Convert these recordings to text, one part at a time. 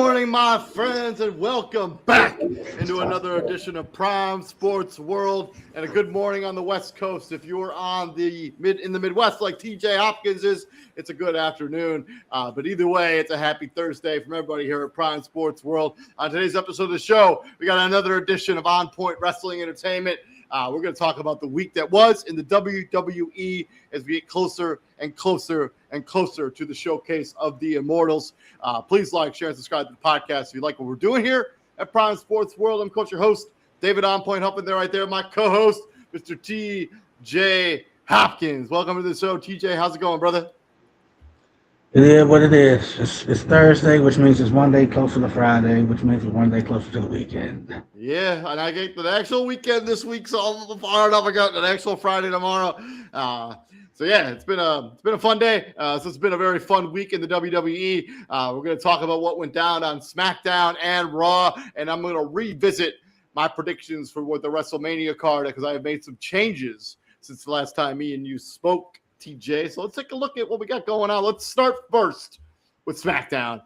morning, my friends, and welcome back into another edition of Prime Sports World. And a good morning on the West Coast. If you're in the Midwest like TJ Hopkins is, it's a good afternoon. But either way, it's a happy Thursday from everybody here at Prime Sports World. On today's episode of the show, we got another edition of On Point Wrestling Entertainment. We're going to talk about the week that was in the WWE as we get closer and closer and closer to the showcase of the Immortals. Please like, share, and subscribe to the podcast if you like what we're doing here at Prime Sports World. I'm Coach, your host, David On Point, helping there right there. My co-host, Mr. TJ Hopkins. Welcome to the show, TJ. How's it going, brother? It is what it is. It's Thursday, which means it's one day closer to Friday, which means it's one day closer to the weekend. Yeah, and I get the actual weekend this week, so I'm fired up. I got an actual Friday tomorrow. So yeah, it's been a fun day. So it's been a very fun week in the WWE. We're going to talk about what went down on SmackDown and Raw, and I'm going to revisit my predictions for what the WrestleMania card, because I have made some changes since the last time me and you spoke, TJ. So let's take a look at what we got going on. Let's start first with SmackDown.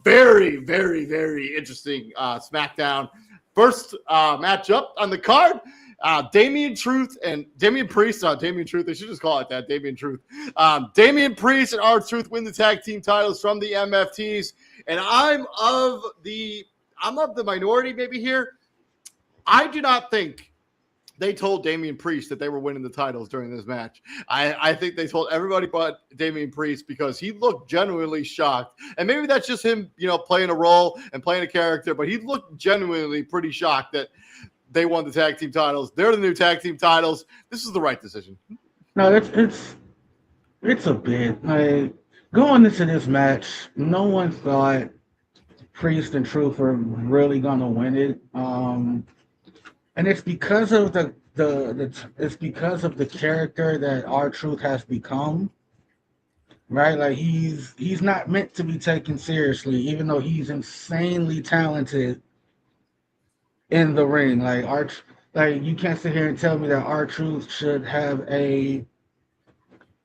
Very, very, very interesting SmackDown. First matchup on the card, Damian Priest, they should just call it that, Damian Truth. Damian Priest and R-Truth win the tag team titles from the MFTs. And I'm of the minority maybe here. I do not think they told Damian Priest that they were winning the titles during this match. I think they told everybody but Damian Priest, because he looked genuinely shocked. And maybe that's just him, playing a role and playing a character, but he looked genuinely pretty shocked that they won the tag team titles. They're the new tag team titles. This is the right decision. No, it's a bit like going into this match, no one thought Priest and Truth were really gonna win it. And it's because of the character that R-Truth has become, right? Like he's not meant to be taken seriously, even though he's insanely talented in the ring. Like you can't sit here and tell me that R-Truth should have a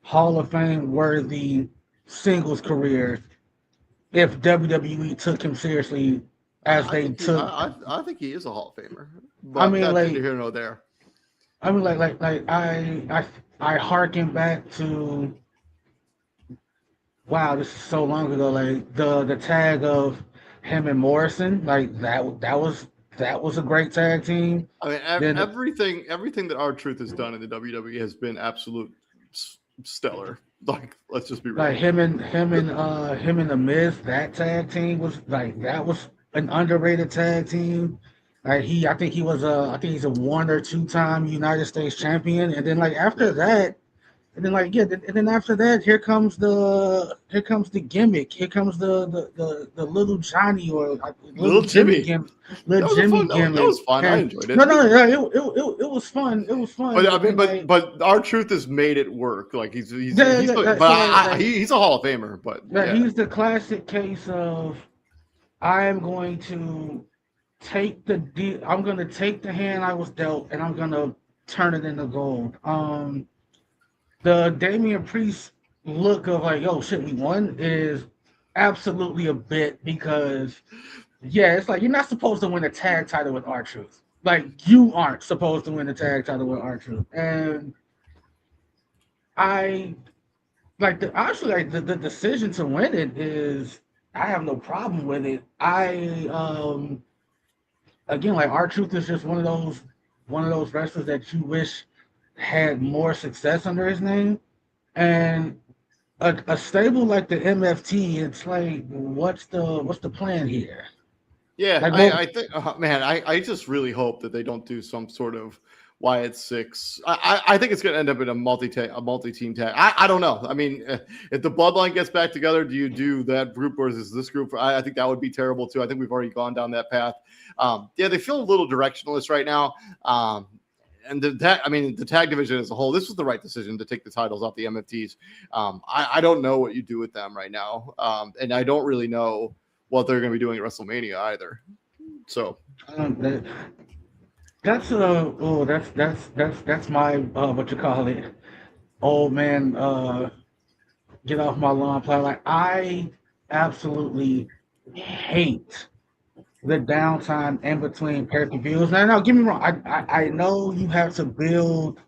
Hall of Fame worthy singles career if WWE took him seriously as they took. I think he is a Hall of Famer. But I mean, that's like, neither here nor there. I mean, I harken back to, wow, this is so long ago. Like the tag of him and Morrison, like that was a great tag team. I mean, everything that R-Truth has done in the WWE has been absolute stellar. Like, let's just be real. Like him and the Miz, that tag team was an underrated tag team. Like I think he's a 1 or 2 time United States champion, and then after that, here comes the gimmick. Here comes the little Johnny or little Jimmy gimmick. That was fun. I enjoyed it. No, it was fun. It was fun. But I mean, but R-Truth has made it work. Like he's a Hall of Famer. But he's the classic case of, I am going to take the hand I was dealt, and I'm gonna turn it into gold. The Damian Priest look of like, oh shit, we won, is absolutely a bit, because it's like you're not supposed to win a tag title with R-Truth. Like, you aren't supposed to win a tag title with R-Truth. And I like the decision to win it is, I have no problem with it. Again, like, R-Truth is just one of those wrestlers that you wish had more success under his name. And a stable like the MFT, it's like, what's the plan here? Yeah, I think, I just really hope that they don't do some sort of Wyatt 6. I think it's going to end up in a multi-team tag. I don't know. I mean, if the Bloodline gets back together, do you do that group versus this group? I think that would be terrible too. I think we've already gone down that path. They feel a little directionless right now. And the tag division as a whole, this was the right decision to take the titles off the MFTs. I don't know what you do with them right now, and I don't really know what they're going to be doing at WrestleMania either. So that's my what you call it, old man, get off my lawn play. Like, I absolutely hate the downtime in between pay-per-views. Now, don't get me wrong. I know you have to build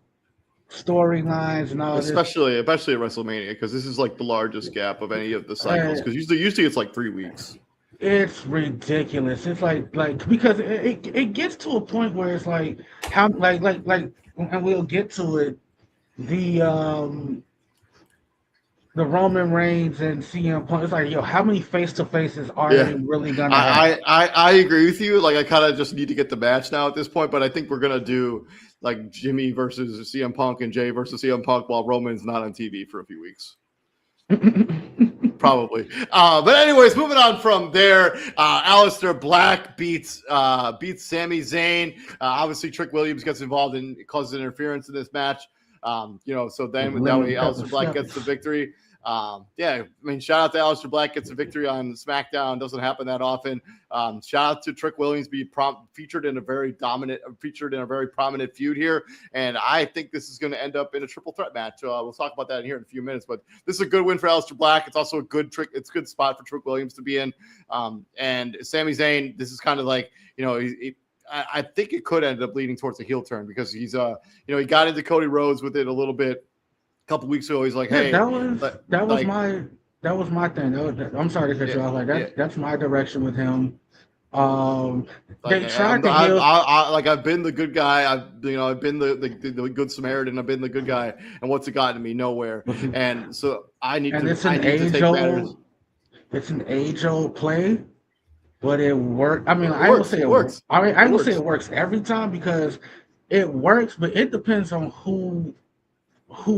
storylines and all this. Especially at WrestleMania, because this is like the largest gap of any of the cycles. Uh, Because usually it's like 3 weeks. it's ridiculous. It's like because it gets to a point where it's like how and we'll get to it. The the Roman Reigns and CM Punk. It's like, yo, how many face to faces are Yeah. they really gonna have? I agree with you. Like I kind of just need to get the match now at this point, but I think we're gonna do like Jimmy versus CM Punk and Jay versus CM Punk while Roman's not on TV for a few weeks. Probably. But anyways, moving on from there, Aleister Black beats Sami Zayn. Obviously, Trick Williams gets involved and causes interference in this match. So then that way Aleister Black gets the victory. Yeah, I mean, shout out to Aleister Black, gets a victory on SmackDown. Doesn't happen that often. Shout out to Trick Williams, featured in a very prominent feud here, and I think this is going to end up in a triple threat match. We'll talk about that here in a few minutes, but this is a good win for Aleister Black. It's also a good spot for Trick Williams to be in. And Sami Zayn, this is kind of like, I think it could end up leading towards a heel turn because he's he got into Cody Rhodes with it a little bit. Couple weeks ago, he's like, "Hey, that was my thing. I'm sorry to cut you off. That's my direction with him. They tried to heal. I've been the good guy. I've been the good Samaritan. I've been the good guy, and what's it gotten me? Nowhere. And so I need to take matters. It's an age-old play, but it worked. I mean, I will say it works. I will say it works every time because it works, but it depends on who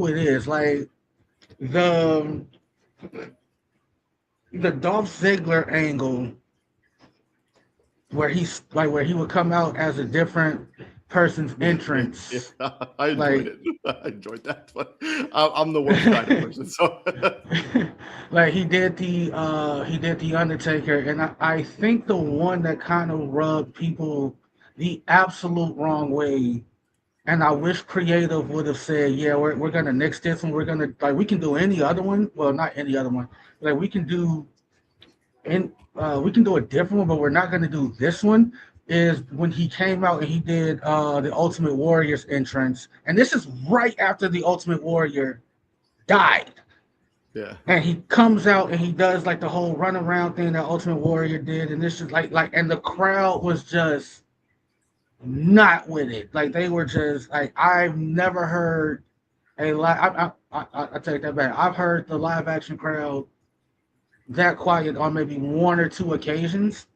it is. Like the Dolph Ziggler angle where he would come out as a different person's entrance. Yeah, I enjoyed it. I enjoyed that, but I'm the worst kind of person. So like he did the Undertaker, and I think the one that kind of rubbed people the absolute wrong way. And I wish creative would have said, yeah, we're gonna nix this one. We're gonna we can do any other one. Well, not any other one. Like we can do a different one, but we're not gonna do this one. Is when he came out and he did the Ultimate Warrior's entrance, and this is right after the Ultimate Warrior died. Yeah. And he comes out and he does like the whole run around thing that Ultimate Warrior did, and this is and the crowd was just not with it. Like they were just like, I've never heard a live. I take that back. I've heard the live action crowd that quiet on maybe one or two occasions,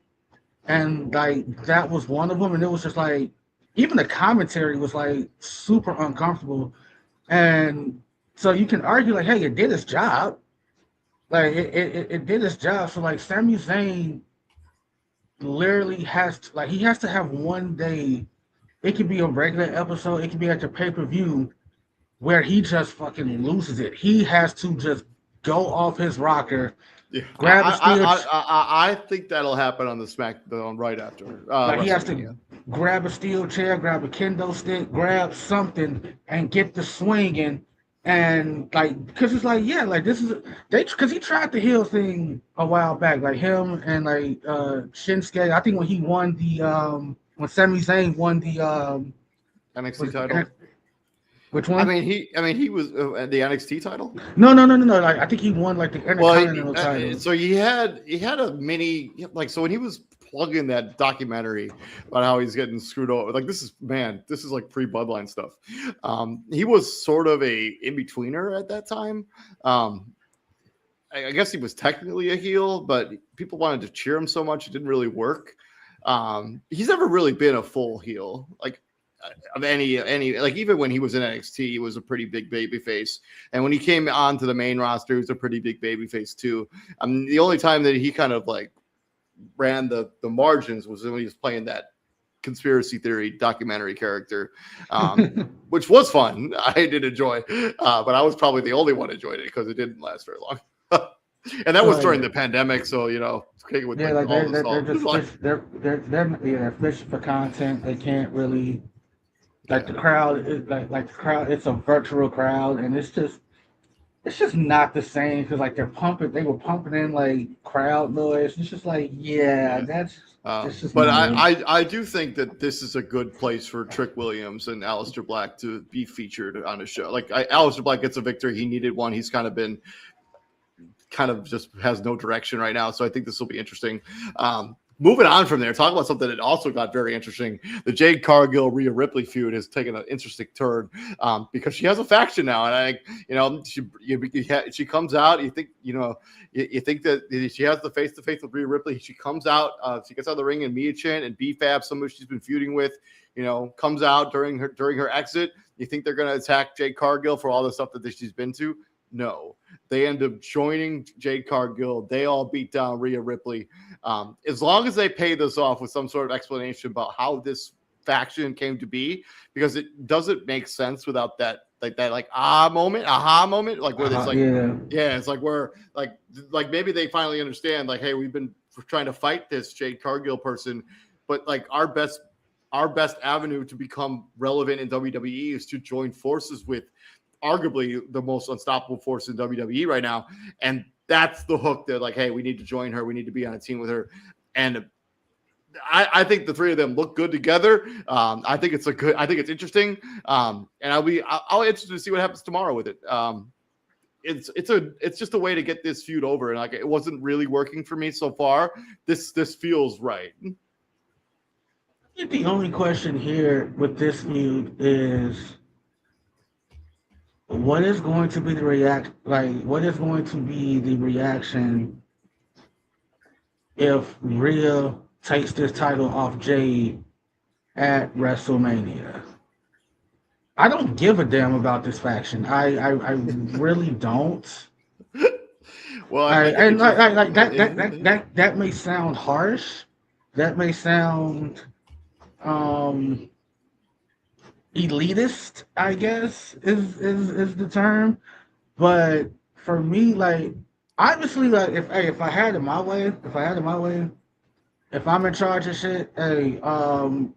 and like that was one of them. And it was just like, even the commentary was like super uncomfortable. And so you can argue like, hey, it did its job. Like it did its job. So like Sami Zayn literally has to have one day. It could be a regular episode. It could be like a pay-per-view where he just fucking loses it. He has to just go off his rocker, grab a steel. I think that'll happen on the SmackDown right after. He has to grab a steel chair, grab a kendo stick, grab something, and get the swinging. And because it's like, yeah, like this is because he tried the heel thing a while back, like him and Shinsuke. I think when he won the when Sami Zayn won the NXT title. Which one? I mean, he was the NXT title. No. I think he won like the Intercontinental title. So he had a mini so when he was plugging that documentary about how he's getting screwed over. Like this is like pre-Bloodline stuff. He was sort of a in-betweener at that time. I guess he was technically a heel, but people wanted to cheer him so much it didn't really work. He's never really been a full heel, like of any like even when he was in NXT, he was a pretty big baby face, and when he came onto the main roster, he was a pretty big baby face too. The only time that he kind of like ran the margins was when he was playing that conspiracy theory documentary character, which was fun. I did enjoy, but I was probably the only one who enjoyed it because it didn't last very long. And that was during the pandemic, so they're fishing for content. They can't really the crowd is like the crowd. It's a virtual crowd, and it's just it's just not the same because like they were pumping in like crowd noise. It's just like, yeah, Yeah. it's just But not it. I do think that this is a good place for Trick Williams and Aleister Black to be featured on a show. Like Aleister Black gets a victory. He needed one. He's kind of just has no direction right now. So I think this will be interesting. Moving on from there, talk about something that also got very interesting. The Jade Cargill Rhea Ripley feud has taken an interesting turn because she has a faction now, and she comes out. You think you think that she has the face to face with Rhea Ripley. She comes out. She gets out of the ring, and Mia Chin and B-Fab, somebody she's been feuding with, comes out during her exit. You think they're going to attack Jade Cargill for all the stuff that she's been to? No, they end up joining Jade Cargill. They all beat down Rhea Ripley. As long as they pay this off with some sort of explanation about how this faction came to be, because it doesn't make sense without that aha moment, like where it's like, yeah, it's like where like maybe they finally understand, like, hey, we've been trying to fight this Jade Cargill person, but like our best avenue to become relevant in WWE is to join forces with arguably the most unstoppable force in WWE right now. And that's the hook that, like, hey, we need to join her. We need to be on a team with her. And I think the three of them look good together. I think it's interesting. And I'll interested to see what happens tomorrow with it. It's just a way to get this feud over. And like, it wasn't really working for me so far. This feels right. I think the only question here with this feud is what is going to be the reaction if Rhea takes this title off Jade at WrestleMania? I don't give a damn about this faction. I really don't. Well, that may sound harsh. That may sound elitist, I guess is the term. But for me, like, obviously, like, if I had it my way, if I'm in charge of shit, hey,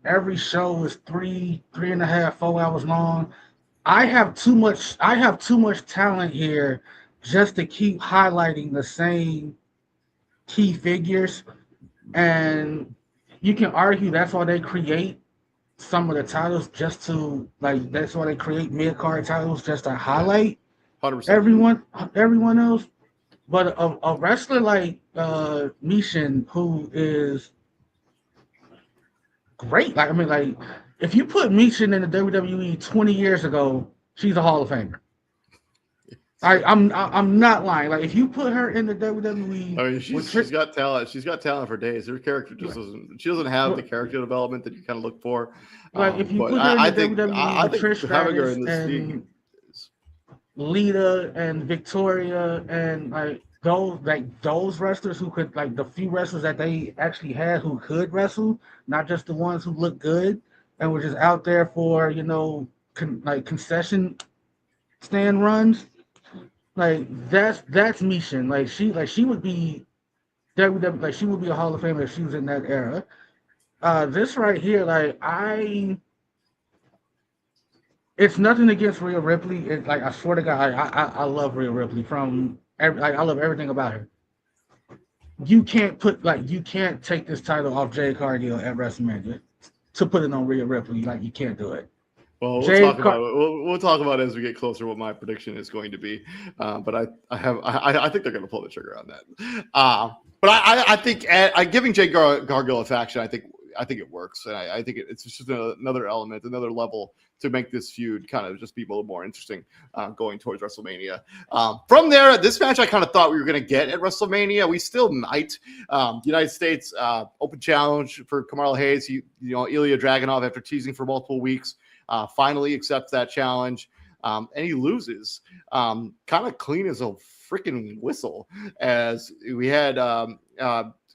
every show is 3.5, 4 hours long. I have too much talent here just to keep highlighting the same key figures. And you can argue that's why they create some of the titles, just to, like, that's why they create mid-card titles, just to highlight 100%. everyone else. But a wrestler like Mishin, who is great, like, I mean, like, if you put Mishin in the WWE 20 years ago, she's a Hall of Famer. I'm not lying. Like, if you put her in the WWE, I mean, she's got talent. She's got talent for days. Her character just doesn't. She doesn't have the character development that you kind of look for. Like, if you put her in the WWE, Trish Stratus and Lita and Victoria and those wrestlers who could, like, the few wrestlers that they actually had who could wrestle, not just the ones who look good and were just out there for concession stand runs. Like, that's Mishin. Like, she would be WWE, like, she would be a Hall of Famer if she was in that era. This right here, like, it's nothing against Rhea Ripley. It's like, I swear to God, I love Rhea Ripley I love everything about her. You can't take this title off Jade Cargill at WrestleMania to put it on Rhea Ripley. Like, you can't do it. Well, we'll talk about it as we get closer what my prediction is going to be. But I think they're going to pull the trigger on that. But I think giving Jade Cargill a faction, I think it works, and I think it's just another element, another level to make this feud kind of just be a little more interesting going towards WrestleMania. From there, this match I kind of thought we were going to get at WrestleMania. We still might. United States Open Challenge for Carmelo Hayes. Ilya Dragunov, after teasing for multiple weeks, finally accepts that challenge, and he loses kind of clean as a freaking whistle, as we had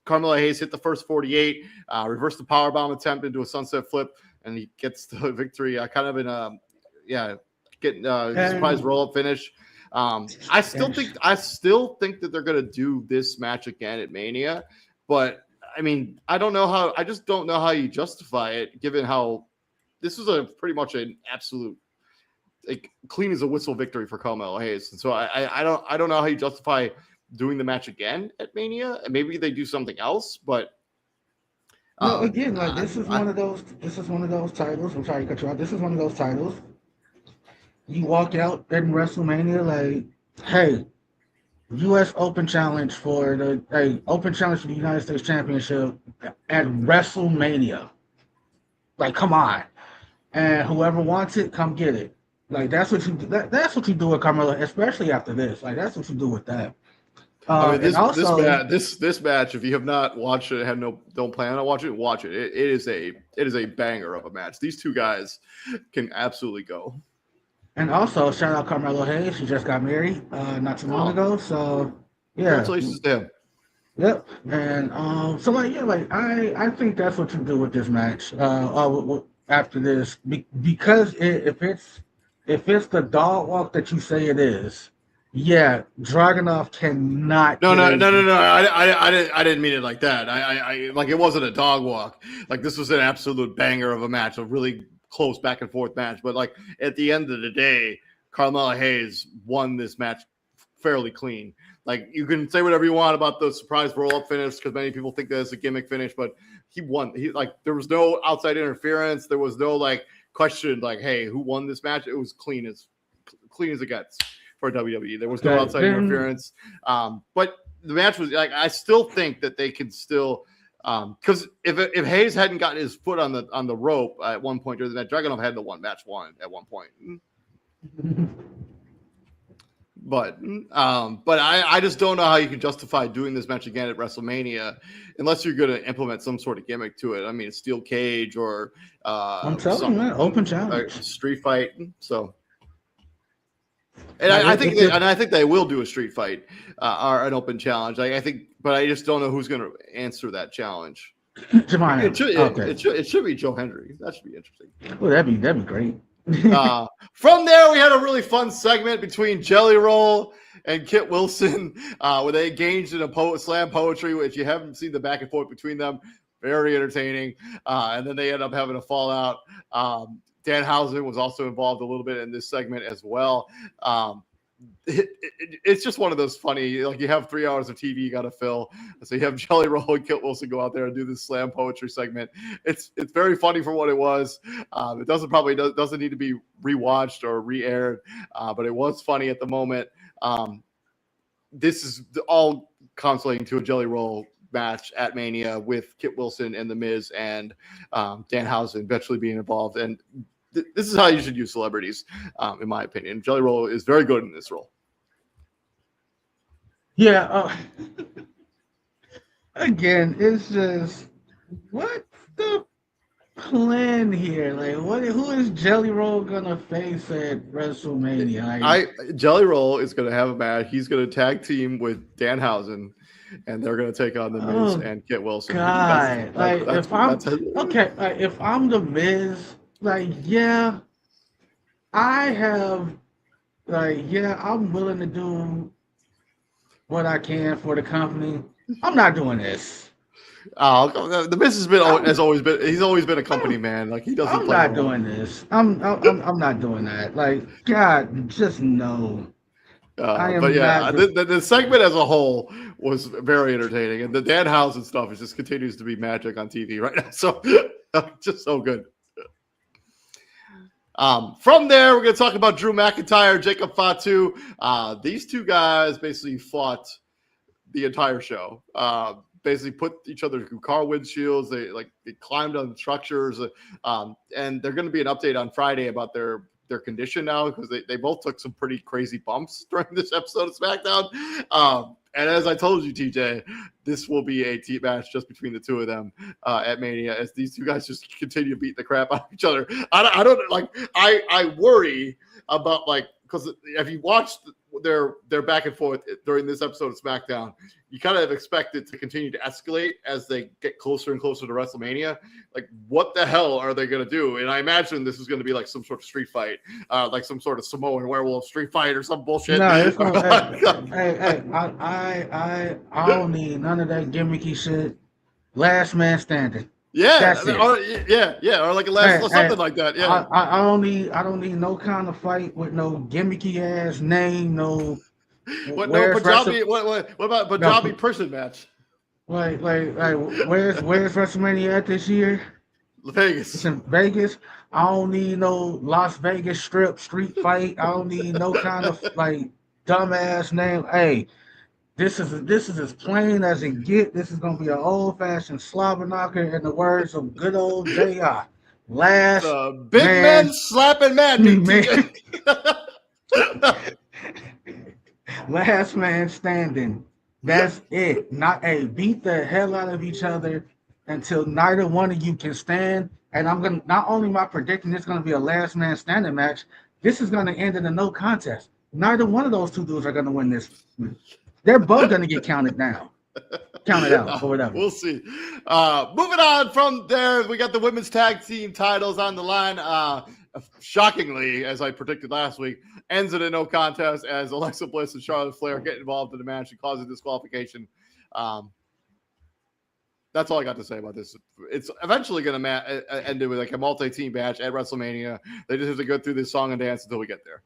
Carmelo Hayes hit the first 48, reversed the powerbomb attempt into a sunset flip, and he gets the victory kind of in a surprise roll-up finish. I still think that they're going to do this match again at Mania, but I mean, I just don't know how you justify it, given how this was pretty much an absolute like clean as a whistle victory for Carmelo Hayes. And so I don't know how you justify doing the match again at Mania. And maybe they do something else, but no, again, like this is one of those titles. I'm sorry to cut you off. This is one of those titles. You walk out in WrestleMania like, hey, U.S. Open Challenge for the Open Challenge for the United States Championship at WrestleMania. Like, come on, and whoever wants it, come get it. Like that's what you that's what you do with Carmelo, especially after this. Like that's what you do with that. I mean, this match, if you have not watched it, don't plan on watching it, watch it. It is a banger of a match. These two guys can absolutely go. And also, shout out Carmelo Hayes. He just got married not too long ago. So yeah, congratulations to him. Yep. And so like yeah, like I think that's what you do with this match. After this, because if it's the dog walk that you say it is, yeah, Dragunov cannot. No. I didn't mean it like that. I like it wasn't a dog walk. Like this was an absolute banger of a match, a really close back and forth match. But like at the end of the day, Carmelo Hayes won this match fairly clean. Like you can say whatever you want about the surprise roll up finish because many people think that it's a gimmick finish, but he won. There was no outside interference. There was no like question like, hey, who won this match? It was clean as it gets for WWE. There was no outside interference. But the match was like I still think that they can still because if Hayes hadn't gotten his foot on the rope at one point during the match, Dragunov had the match won at one point. But I just don't know how you can justify doing this match again at WrestleMania unless you're going to implement some sort of gimmick to it. I mean, a steel cage or I'm telling you, man, open challenge, street fight. So, and I think they will do a street fight or an open challenge. But I just don't know who's going to answer that challenge. It should be Joe Hendry. That should be interesting. Well, that'd be great. From there, we had a really fun segment between Jelly Roll and Kit Wilson where they engaged in a slam poetry, which you haven't seen the back and forth between them. Very entertaining. And then they end up having a fallout. Danhausen was also involved a little bit in this segment as well. It's just one of those funny, like you have 3 hours of TV you got to fill. So you have Jelly Roll and Kit Wilson go out there and do this slam poetry segment. It's very funny for what it was. It doesn't need to be rewatched or re-aired, but it was funny at the moment. This is all consolating to a Jelly Roll match at Mania with Kit Wilson and The Miz and Danhausen eventually being involved. And this is how you should use celebrities, in my opinion. Jelly Roll is very good in this role. Yeah. Again, it's just what's the plan here? Like, who is Jelly Roll gonna face at WrestleMania? Jelly Roll is gonna have a match. He's gonna tag team with Danhausen, and they're gonna take on The Miz and Kit Wilson. God, if I'm The Miz. I'm willing to do what I can for the company. I'm not doing this. The Miz he's always been a company man. Like he doesn't. I'm not doing this. I'm not doing that. Like God, just no. The segment as a whole was very entertaining, and the Danhausen stuff just continues to be magic on TV right now. So just so good. From there, we're going to talk about Drew McIntyre, Jacob Fatu. These two guys basically fought the entire show. Basically put each other through car windshields. They climbed on structures. And they're going to be an update on Friday about their condition now because they both took some pretty crazy bumps during this episode of SmackDown. And as I told you, TJ, this will be a team match just between the two of them at Mania as these two guys just continue to beat the crap out of each other. I worry about because if you watch their back and forth during this episode of SmackDown, you kind of expect it to continue to escalate as they get closer and closer to WrestleMania. Like, what the hell are they going to do? And I imagine this is going to be like some sort of street fight, like some sort of Samoan werewolf street fight or some bullshit. No, it's not. I don't need none of that gimmicky shit. Last man standing. Yeah, That's it. or or like a last or something like that. Yeah. I don't need no kind of fight with no gimmicky ass name. No, What? No where's Wrestle? Punjabi. What about Punjabi No, person match? where's WrestleMania at this year? It's Vegas. in Vegas. I don't need no Las Vegas Strip street fight. I don't need no kind of like dumbass name. Hey, this is as plain as it get. This is gonna be an old fashioned slobber knocker in the words of good old JR. Last Big men man, slapping man meat. man TJ. last man standing. That's it. Not a beat the hell out of each other until neither one of you can stand. And I'm gonna not only am I predicting it's gonna be a last man standing match, this is gonna end in a no contest. Neither one of those two dudes are gonna win this. They're both gonna get counted out, or whatever. We'll see. Moving on from there, we got the women's tag team titles on the line. Shockingly, as I predicted last week, ends in a no contest as Alexa Bliss and Charlotte Flair get involved in the match and cause a disqualification. That's all I got to say about this. It's eventually going to end it with like a multi-team match at WrestleMania. They just have to go through this song and dance until we get there.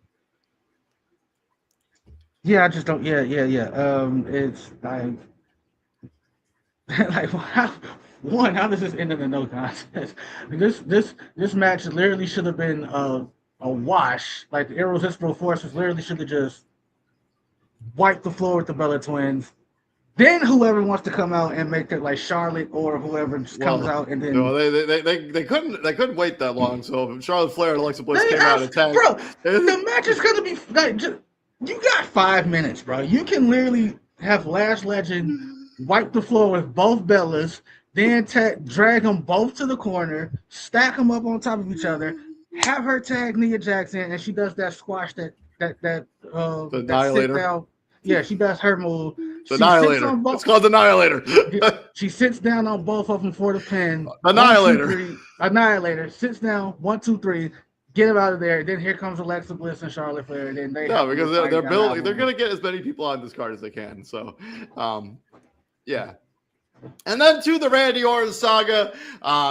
Yeah, I just don't. Yeah. It's like, like how does this end in a no contest? This match literally should have been a wash. Like the Irresistible Forces literally should have just wiped the floor with the Bella Twins. Then whoever wants to come out and make it like Charlotte or whoever just comes out and then they couldn't wait that long. So Charlotte Flair and Alexa Bliss came out and attacked. Bro, the match is gonna be like you got 5 minutes, bro. You can literally have Lash Legend wipe the floor with both Bellas, then drag them both to the corner, stack them up on top of each other, have her tag Nia Jax in, and she does that squash that Annihilator. sit down. Yeah, she does her move. The Annihilator. It's called the Annihilator. She sits down on both of them for the pin. Annihilator. 1, 2, 3, Annihilator. Sits down. 1, 2, 3. Get him out of there. Then here comes Alexa Bliss and Charlotte Flair. And then because they're building. They're going to get as many people on this card as they can. So, yeah. And then to the Randy Orton saga,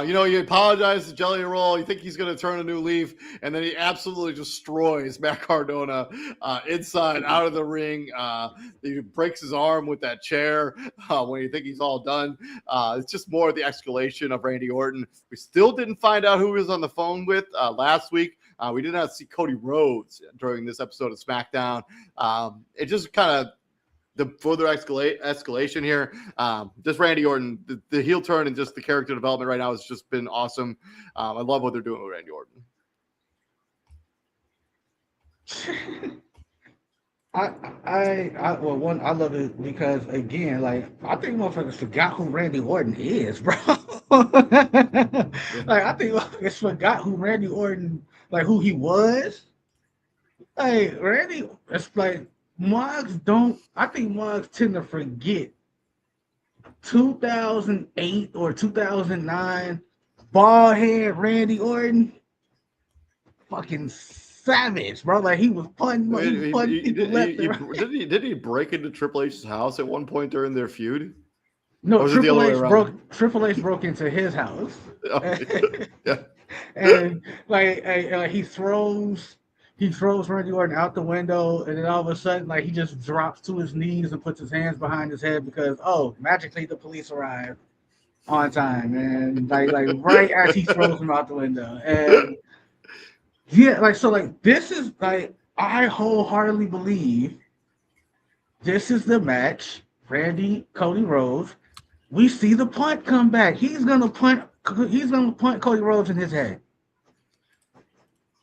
you apologize to Jelly Roll. You think he's going to turn a new leaf, and then he absolutely destroys Matt Cardona inside, out of the ring. He breaks his arm with that chair when you think he's all done. It's just more of the escalation of Randy Orton. We still didn't find out who he was on the phone with last week. We did not see Cody Rhodes during this episode of SmackDown. It just kind of the further escalation here. Just Randy Orton, the heel turn and just the character development right now has just been awesome. I love what they're doing with Randy Orton. I love it because again, like I think motherfuckers forgot who Randy Orton is, bro. Like I think motherfuckers forgot who Randy Orton, like who he was. Like Randy, it's like I think Mugs tend to forget 2008 or 2009 bald head Randy Orton, fucking savage, bro. Like he was punting people left and right. Did he break into Triple H's house at one point during their feud? No, Triple H broke into his house. Oh, yeah. And like he throws Randy Orton out the window, and then all of a sudden, like he just drops to his knees and puts his hands behind his head because magically the police arrive on time, and like right as he throws him out the window, and yeah, this is like I wholeheartely believe this is the match. Cody Rhodes. We see the punt come back. He's gonna punt Cody Rhodes in his head.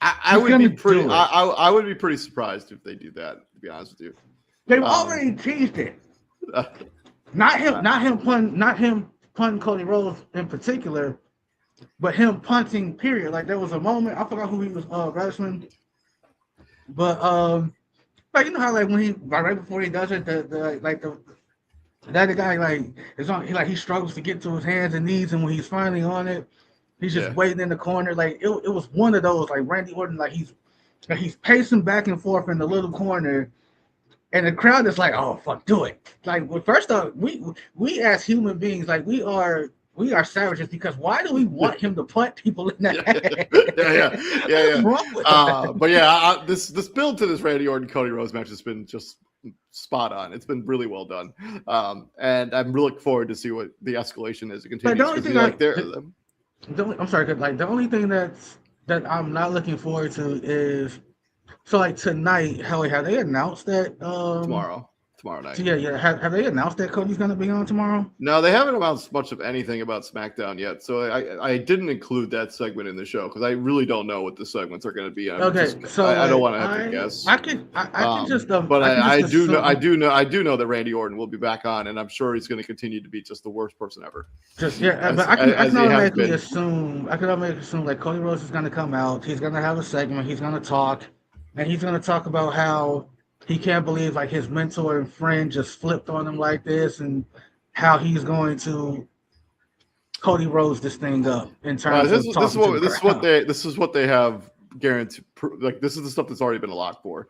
I would be pretty surprised if they do that, to be honest with you. They've already teased it. Not him punting Cody Rhodes in particular, but him punting period. Like there was a moment, I forgot who he was wrestling. But like you know how like when he right before he does it, the other guy like is on he struggles to get to his hands and knees, and when he's finally on it, he's just waiting in the corner. Like it was one of those, like Randy Orton, like he's pacing back and forth in the little corner, and the crowd is like, "Oh fuck, do it!" Like, well, first off, we as human beings, like we're we are savages because why do we want him to put people in the head? Yeah. What's wrong with that? But yeah, this build to this Randy Orton Cody Rhodes match has been just spot on. It's been really well done, and I'm really looking forward to see what the escalation is. It continues. The only thing I'm sorry, like the only thing that I'm not looking forward to is so like tonight. Hell, have they announced that tomorrow night? Yeah. Have they announced that Cody's gonna be on tomorrow? No, they haven't announced much of anything about SmackDown yet. So I didn't include that segment in the show because I really don't know what the segments are going to be. So I don't want to have to guess. I can just. But I do know that Randy Orton will be back on, and I'm sure he's going to continue to be just the worst person ever. But I can automatically assume. Like Cody Rhodes is going to come out. He's going to have a segment. He's going to talk, and he's going to talk about how he can't believe like his mentor and friend just flipped on him like this, and how he's going to Cody Rhodes this thing up in terms of this is what they have guaranteed. Like this is the stuff that's already been locked for.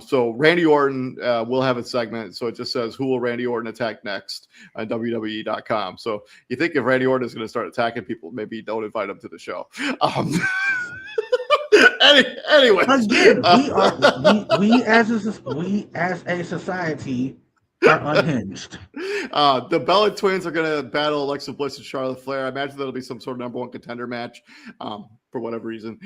So Randy Orton will have a segment. So it just says who will Randy Orton attack next on WWE.com. So you think if Randy Orton is going to start attacking people, maybe don't invite him to the show. Anyway, again, we as a society are unhinged. The Bella Twins are going to battle Alexa Bliss and Charlotte Flair. I imagine that'll be some sort of number one contender match for whatever reason.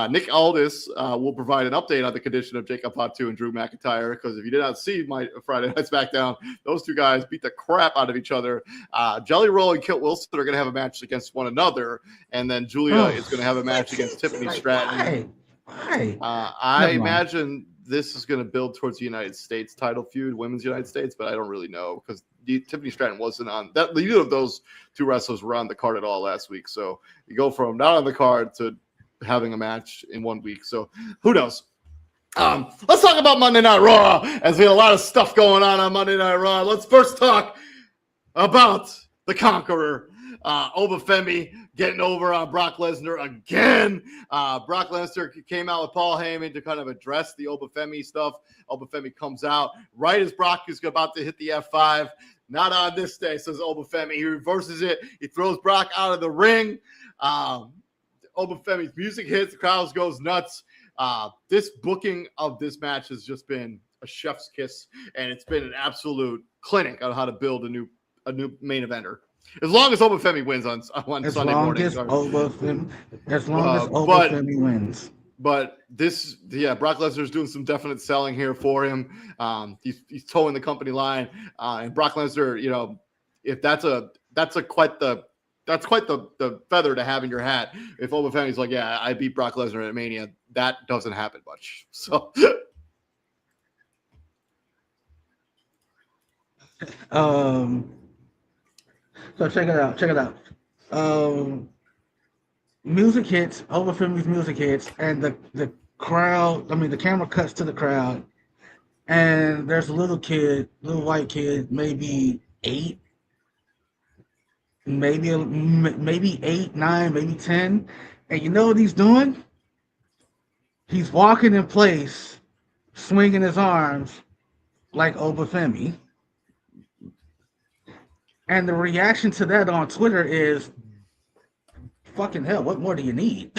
Nick Aldis will provide an update on the condition of Jacob Fatu and Drew McIntyre because if you did not see my Friday Night SmackDown, those two guys beat the crap out of each other. Jelly Roll and Kit Wilson are going to have a match against one another, and then Julia is going to have a match against Tiffany Stratton. Why? I imagine this is going to build towards the United States title feud, women's United States, but I don't really know because Tiffany Stratton wasn't on that. Neither of those two wrestlers were on the card at all last week. So you go from not on the card to having a match in 1 week. So who knows? Let's talk about Monday Night Raw as we had a lot of stuff going on Monday Night Raw. Let's first talk about the Conqueror. Obafemi getting over on Brock Lesnar again. Brock Lesnar came out with Paul Heyman to kind of address the Obafemi stuff. Obafemi comes out right as Brock is about to hit the F5. Not on this day, says Obafemi. He reverses it. He throws Brock out of the ring. Obafemi's music hits. The crowd goes nuts. This booking of this match has just been a chef's kiss, and it's been an absolute clinic on how to build a new main eventer. As long as Obafemi wins on Sunday morning. As long as Obafemi wins. But Brock Lesnar's doing some definite selling here for him. He's towing the company line, and Brock Lesnar, if that's quite the feather to have in your hat. If Obafemi's like, yeah, I beat Brock Lesnar at Mania, that doesn't happen much. So. So check it out. Music hits, Obafemi's music hits, and the crowd, the camera cuts to the crowd, and there's a little white kid, maybe 8, maybe 8, 9, maybe 10. And you know what he's doing? He's walking in place, swinging his arms like Obafemi. And the reaction to that on Twitter is, fucking hell, what more do you need?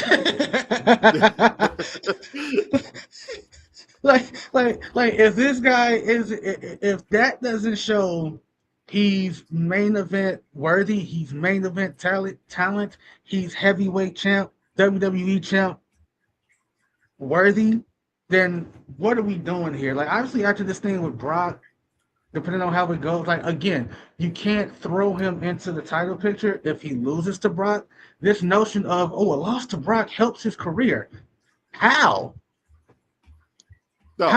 like if this guy if that doesn't show he's main event worthy, he's main event talent, he's heavyweight champ, WWE champ worthy, then what are we doing here? Like, obviously after this thing with Brock, depending on how it goes, like, again, you can't throw him into the title picture if he loses to Brock. This notion of, a loss to Brock helps his career. How? No,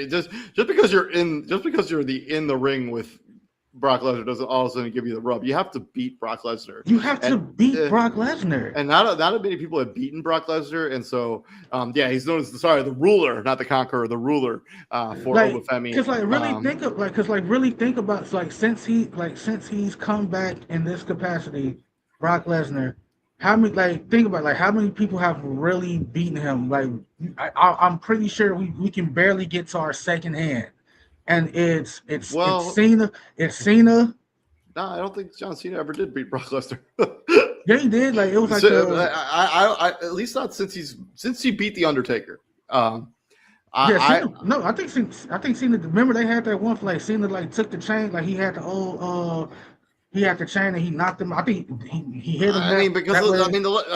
just because you're in the ring with Brock Lesnar doesn't all of a sudden give you the rub. You have to beat Brock Lesnar. You have to beat Brock Lesnar. And not many people have beaten Brock Lesnar. And so, he's known as the ruler, not the conqueror, the ruler for Obafemi. Because really think about since he's come back in this capacity, Brock Lesnar. How many people have really beaten him? Like, I'm pretty sure we can barely get to our second hand. And it's Cena, No, I don't think John Cena ever did beat Brock Lesnar. Yeah, he did. Like it was like I at least not since he beat the Undertaker. I think Cena. Remember they had that one for like Cena like took the chain, like he had the old he had the chain and he knocked him. I think he hit him. I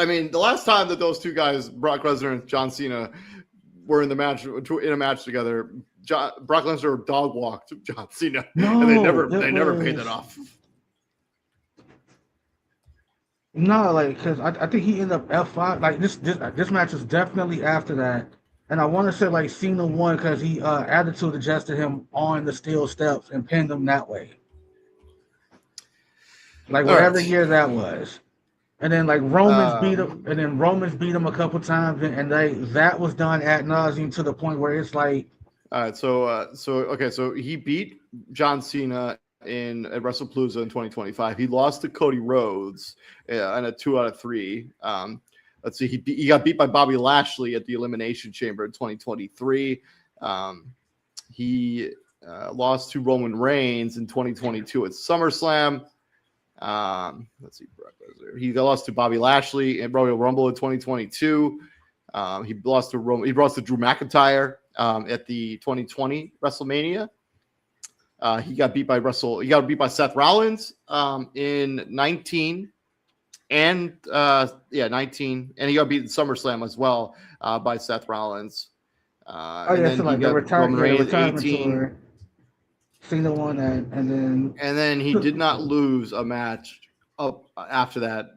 mean, the last time that those two guys, Brock Lesnar and John Cena, were in a match together, Brock Lesnar dog walked John Cena, and they never paid that off. No, like because I think he ended up F5. Like this match is definitely after that, and I want to say like Cena won because he attitude adjusted him on the steel steps and pinned him that way. Like whatever year that was, and then like Romans beat him, and then Romans beat him a couple times, and that was done ad nauseum to the point where it's like. All right, so he beat John Cena at WrestlePalooza in 2025. He lost to Cody Rhodes in a 2 out of 3. Let's see, he got beat by Bobby Lashley at the Elimination Chamber in 2023. He lost to Roman Reigns in 2022 at SummerSlam. Let's see, he lost to Bobby Lashley at Royal Rumble in 2022. He lost to Drew McIntyre at the 2020 WrestleMania. He got beat by Seth Rollins in 19 and 19, and he got beat in SummerSlam as well by Seth Rollins. And then he got Roman Reigns 18. Cena won that, and then he did not lose a match up after that.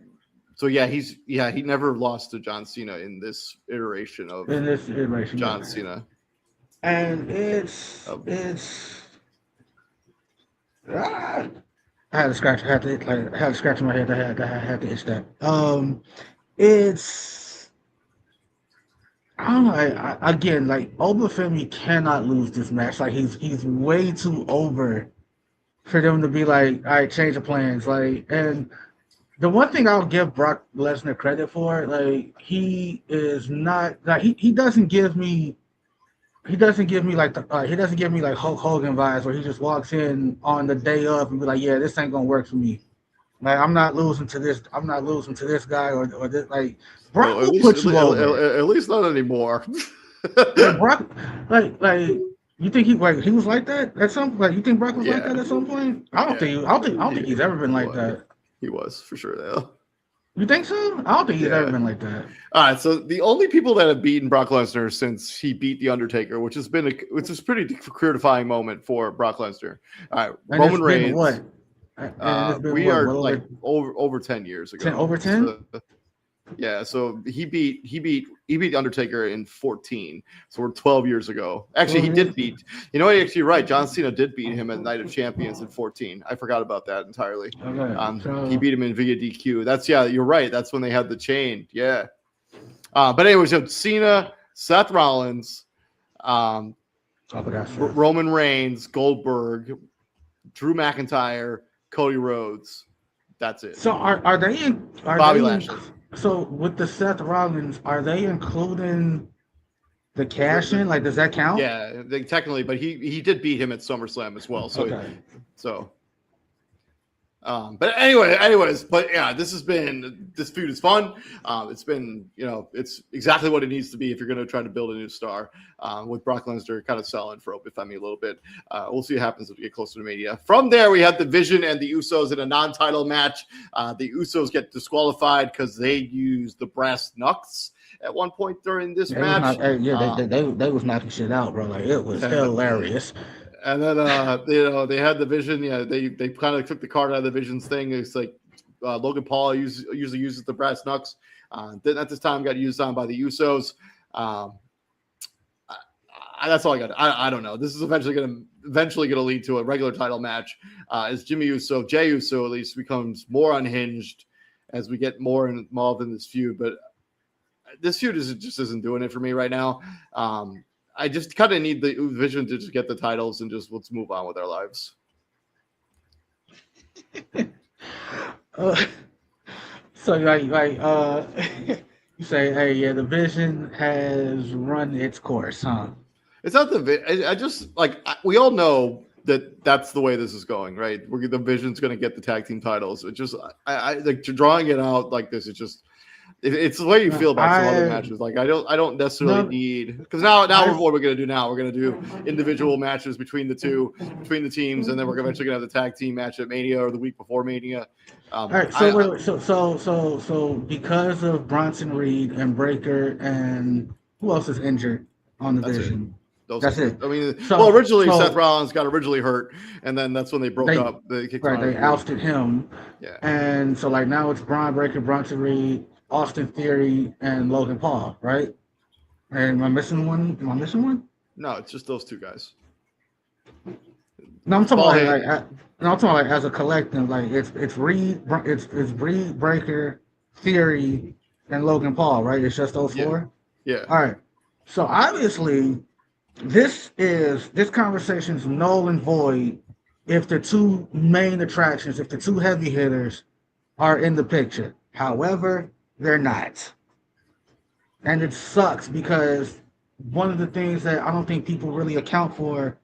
So he never lost to John Cena in this iteration of John Cena. And I had to scratch. I had to scratch my head. I had to itch that. I don't know. Again, like Obafemi cannot lose this match. Like he's way too over for them to be like, all right, change the plans. Like, and the one thing I'll give Brock Lesnar credit for, like he is not like he doesn't give me. He doesn't give me like Hulk Hogan vibes where he just walks in on the day of and be like, yeah, this ain't gonna work for me. Like I'm not losing to this guy or this. Like Brock will put you over. At least not anymore. Like Brock, like you think he was like that at some like you think Brock was like that at some point? I don't think he's ever been like that. He was for sure though. You think so? I don't think he's ever been like that. All right, so the only people that have beaten Brock Lesnar since he beat the Undertaker, which is a pretty career-defining moment for Brock Lesnar. All right, and Roman Reigns. What? We are like over 10 years ago. Over 10? So he beat the Undertaker in 14. So we're 12 years ago. Actually, he did beat. You know what? Actually, you're right. John Cena did beat him at Night of Champions in 14. I forgot about that entirely. Okay. He beat him in via DQ. You're right. That's when they had the chain. Yeah. But anyways, so Cena, Seth Rollins, Roman Reigns, Goldberg, Drew McIntyre, Cody Rhodes. That's it. So are they Bobby Lashley? So with the Seth Rollins, are they including the cash in? Like, does that count? Yeah, technically, but he did beat him at SummerSlam as well. So, but anyways, but yeah, this feud is fun. It's been, it's exactly what it needs to be if you're going to try to build a new star. With Brock Lesnar kind of selling for Obafemi a little bit. We'll see what happens as we get closer to Mania. From there, we have the Vision and the Usos in a non-title match. The Usos get disqualified because they used the brass knucks at one point during this match. They was knocking shit out, bro. Like it was hilarious. And then they had the Vision. Yeah, they kind of took the card out of the Vision's thing. It's like Logan Paul usually uses the brass knucks. Then at this time got used on by the Usos. That's all I got. I don't know. This is eventually going to lead to a regular title match. As Jey Uso at least becomes more unhinged as we get more involved in this feud. But this feud just isn't doing it for me right now. I just kind of need the Vision to just get the titles and just let's move on with our lives. So you say, hey, yeah, the Vision has run its course, huh? It's not I just we all know that's the way this is going, right? The Vision's going to get the tag team titles. It just, I like drawing it out like this. It's just, it's the way you feel about some other matches. Like I don't necessarily need, because now what we're going to do now, we're going to do individual matches between the teams, and then we're eventually going to have the tag team match at Mania or the week before Mania. All right, so because of Bronson Reed and Breaker and who else is injured on the Vision? That's it. I mean, originally Seth Rollins got hurt, and then that's when they broke up. They ousted him. Yeah. And so like now it's Braun Breaker, Bronson Reed, Austin Theory, and Logan Paul, right? And am I missing one? No, it's just those two guys. No, I'm talking about as a collective. Like it's Reed, it's Reed, Breaker, Theory, and Logan Paul, right? It's just those four. Yeah. All right. So obviously, this conversation's null and void if the two main attractions, if the two heavy hitters are in the picture. However, they're not. And it sucks because one of the things that I don't think people really account for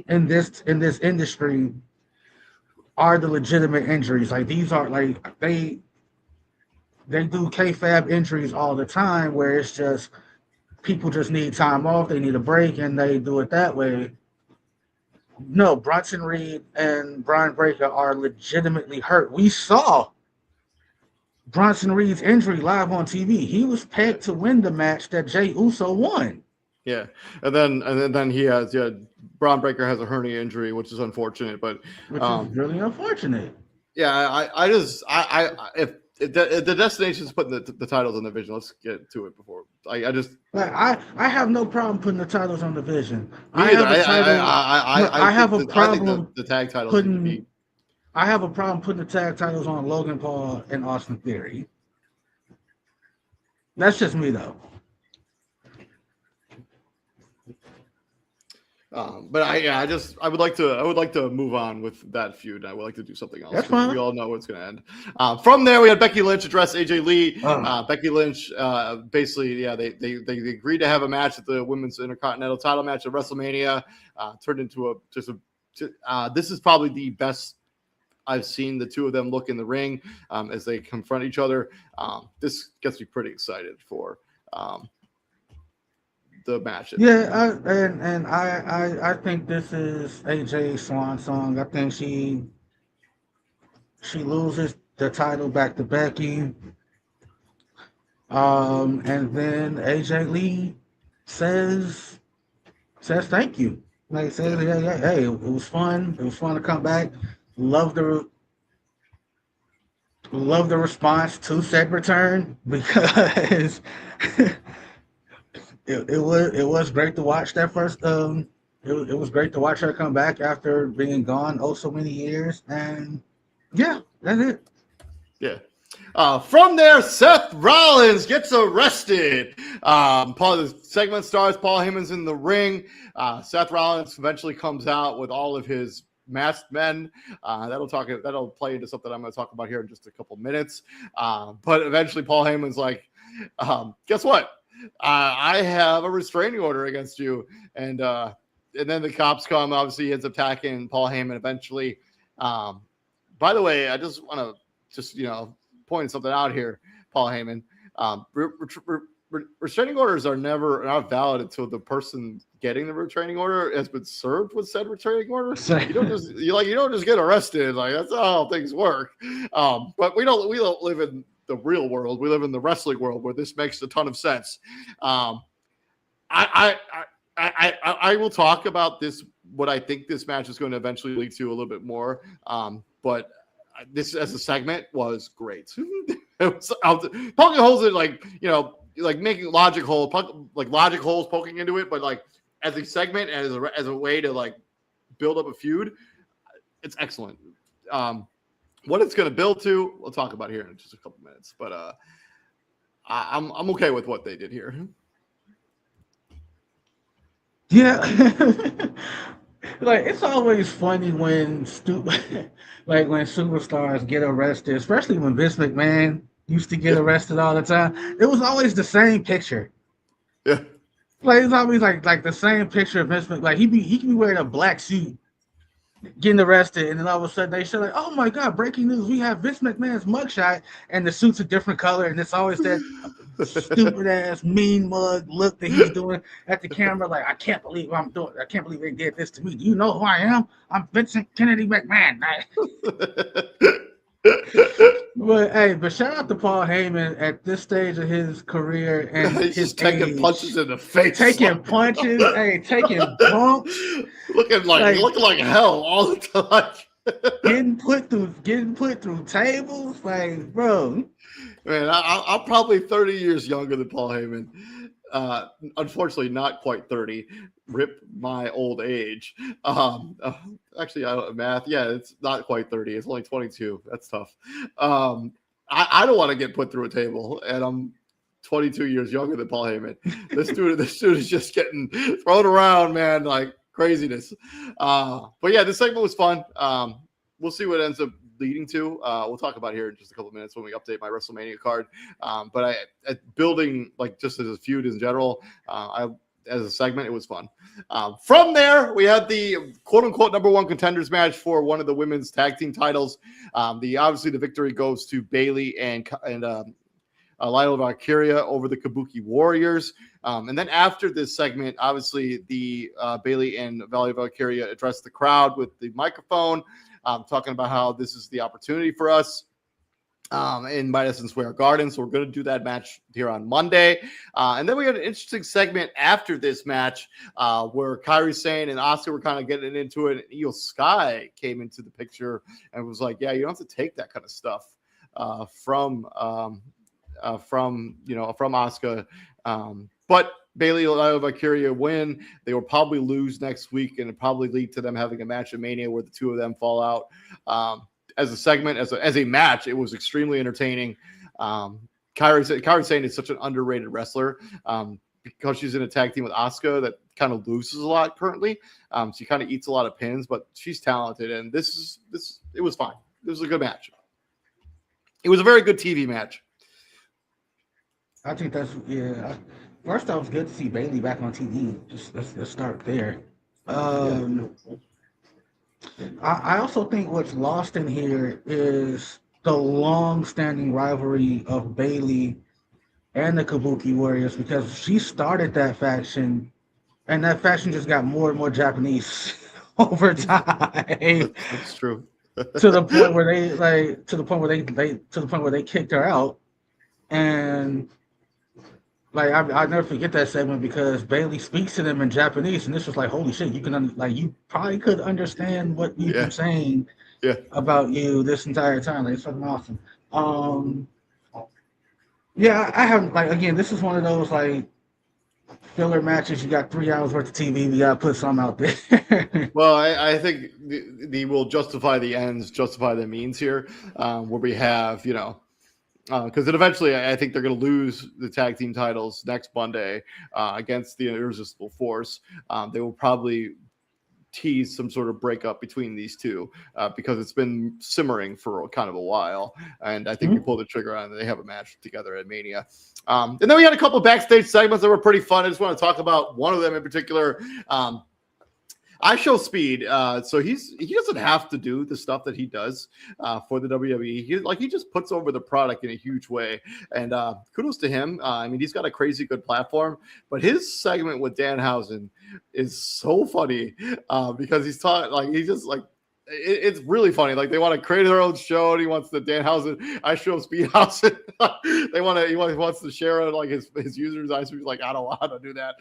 in this industry are the legitimate injuries. Like these are like they do kayfabe injuries all the time where it's just people just need time off, they need a break, and they do it that way. No, Bronson Reed and Brian Breaker are legitimately hurt. We saw Bronson Reed's injury live on TV. He was pegged to win the match that Jey Uso won. Yeah, and then he has Braun Breaker has a hernia injury, which is unfortunate, but which is really unfortunate. Yeah, if the destination's putting the titles on the Vision, let's get to it before I have no problem putting the titles on the Vision. I have a problem. The tag titles. I have a problem putting the tag titles on Logan Paul and Austin Theory. That's just me though. But I would like to move on with that feud. I would like to do something else. That's fine. We all know it's going to end. From there, we had Becky Lynch address AJ Lee. Becky Lynch, basically, they agreed to have a match at the Women's Intercontinental Title match at WrestleMania. Turned into this is probably the best I've seen the two of them look in the ring as they confront each other. This gets me pretty excited for the match. Yeah, I think this is AJ's swan song. I think she loses the title back to Becky. And then AJ Lee says thank you. Like says, hey, it was fun. It was fun to come back. Love the response to said return because it was great to watch that first. It was great to watch her come back after being gone so many years, and yeah, that's it. Yeah. From there, Seth Rollins gets arrested. The segment starts. Paul Heyman's in the ring. Seth Rollins eventually comes out with all of his masked men. That'll play into something I'm going to talk about here in just a couple minutes. But eventually, Paul Heyman's like, "Guess what? I have a restraining order against you." And then the cops come. Obviously, he ends up attacking Paul Heyman eventually. By the way, I just want to point something out here, Paul Heyman. Restraining orders are not valid until the person getting the restraining order has been served with said restraining order. You don't just get arrested. Like that's not how things work. But we don't live in the real world. We live in the wrestling world where this makes a ton of sense. I will talk about this. What I think this match is going to eventually lead to a little bit more. But this as a segment was great. It was poking holes in like making logic holes poking into it, but like as a segment and as a way to like build up a feud, it's excellent. What it's going to build to, we'll talk about here in just a couple minutes. But I'm okay with what they did here. Yeah. Like it's always funny when when superstars get arrested, especially when Vince McMahon used to get arrested all the time. It was always the same picture. Yeah. Like it's always like the same picture of Vince McMahon. Like he can be wearing a black suit getting arrested, and then all of a sudden they show like, oh my god, breaking news, we have Vince McMahon's mugshot, and the suit's a different color, and it's always that stupid ass mean mug look that he's doing at the camera, like I can't believe they did this to me. Do you know who I am? I'm Vincent Kennedy McMahon. But shout out to Paul Heyman at this stage of his career and He's his just taking age, punches in the face, taking punches, taking bumps, looking like hell all the time. getting put through tables, like bro. Man, I'm probably 30 years younger than Paul Heyman. Unfortunately, not quite 30. Rip my old age. Actually, I don't math. Yeah, it's not quite 30. It's only 22. That's tough. I don't want to get put through a table, and I'm 22 years younger than Paul Heyman. This dude is just getting thrown around, man, like craziness. But yeah, this segment was fun. We'll see what it ends up leading to. We'll talk about here in just a couple of minutes when we update my WrestleMania card. But building like just as a feud in general, as a segment, it was fun. From there, we had the quote-unquote number one contenders match for one of the women's tag team titles. Obviously the victory goes to Bayley and Lila Valkyria over the Kabuki Warriors. And then after this segment, obviously the Bayley and Lila Valkyria addressed the crowd with the microphone, talking about how this is the opportunity for us in Madison Square Garden. So we're going to do that match here on Monday. And then we had an interesting segment after this match where Kairi Sane and Asuka were kind of getting into it. And Io Sky came into the picture and was like, yeah, you don't have to take that kind of stuff from Asuka. But Bayley and Lila Valkyria win. They will probably lose next week, and it probably lead to them having a match at Mania where the two of them fall out. As a segment, as a match, it was extremely entertaining. Kairi Sane is such an underrated wrestler because she's in a tag team with Asuka that kind of loses a lot currently. She kind of eats a lot of pins, but she's talented, and it was fine. It was a good match. It was a very good TV match. I think first off, it's good to see Bayley back on TV. Just let's start there. I also think what's lost in here is the long-standing rivalry of Bayley and the Kabuki Warriors, because she started that faction, and that faction just got more and more Japanese over time. That's true. to the point where they kicked her out, and like I'll never forget that segment because Bayley speaks to them in Japanese, and this was like, holy shit, you probably could understand what you've been saying about you this entire time. Like, it's fucking awesome. I haven't, like, again, this is one of those like filler matches. You got 3 hours worth of TV. We gotta put some out there. Well, I think the will justify the ends, justify the means here, where we have, because eventually I think they're going to lose the tag team titles next Monday against the Irresistible Force. They will probably tease some sort of breakup between these two because it's been simmering for kind of a while. And I think we pulled the trigger on it. They have a match together at Mania. And then we had a couple of backstage segments that were pretty fun. I just want to talk about one of them in particular. I Show Speed. So he doesn't have to do the stuff that he does for the WWE. He just puts over the product in a huge way. And kudos to him. I mean, he's got a crazy good platform. But his segment with Danhausen is so funny because he's talking it's really funny. Like, they want to create their own show, and he wants the Danhausen I Show Speed House. He wants to share like his users. He's like, I don't want to do that.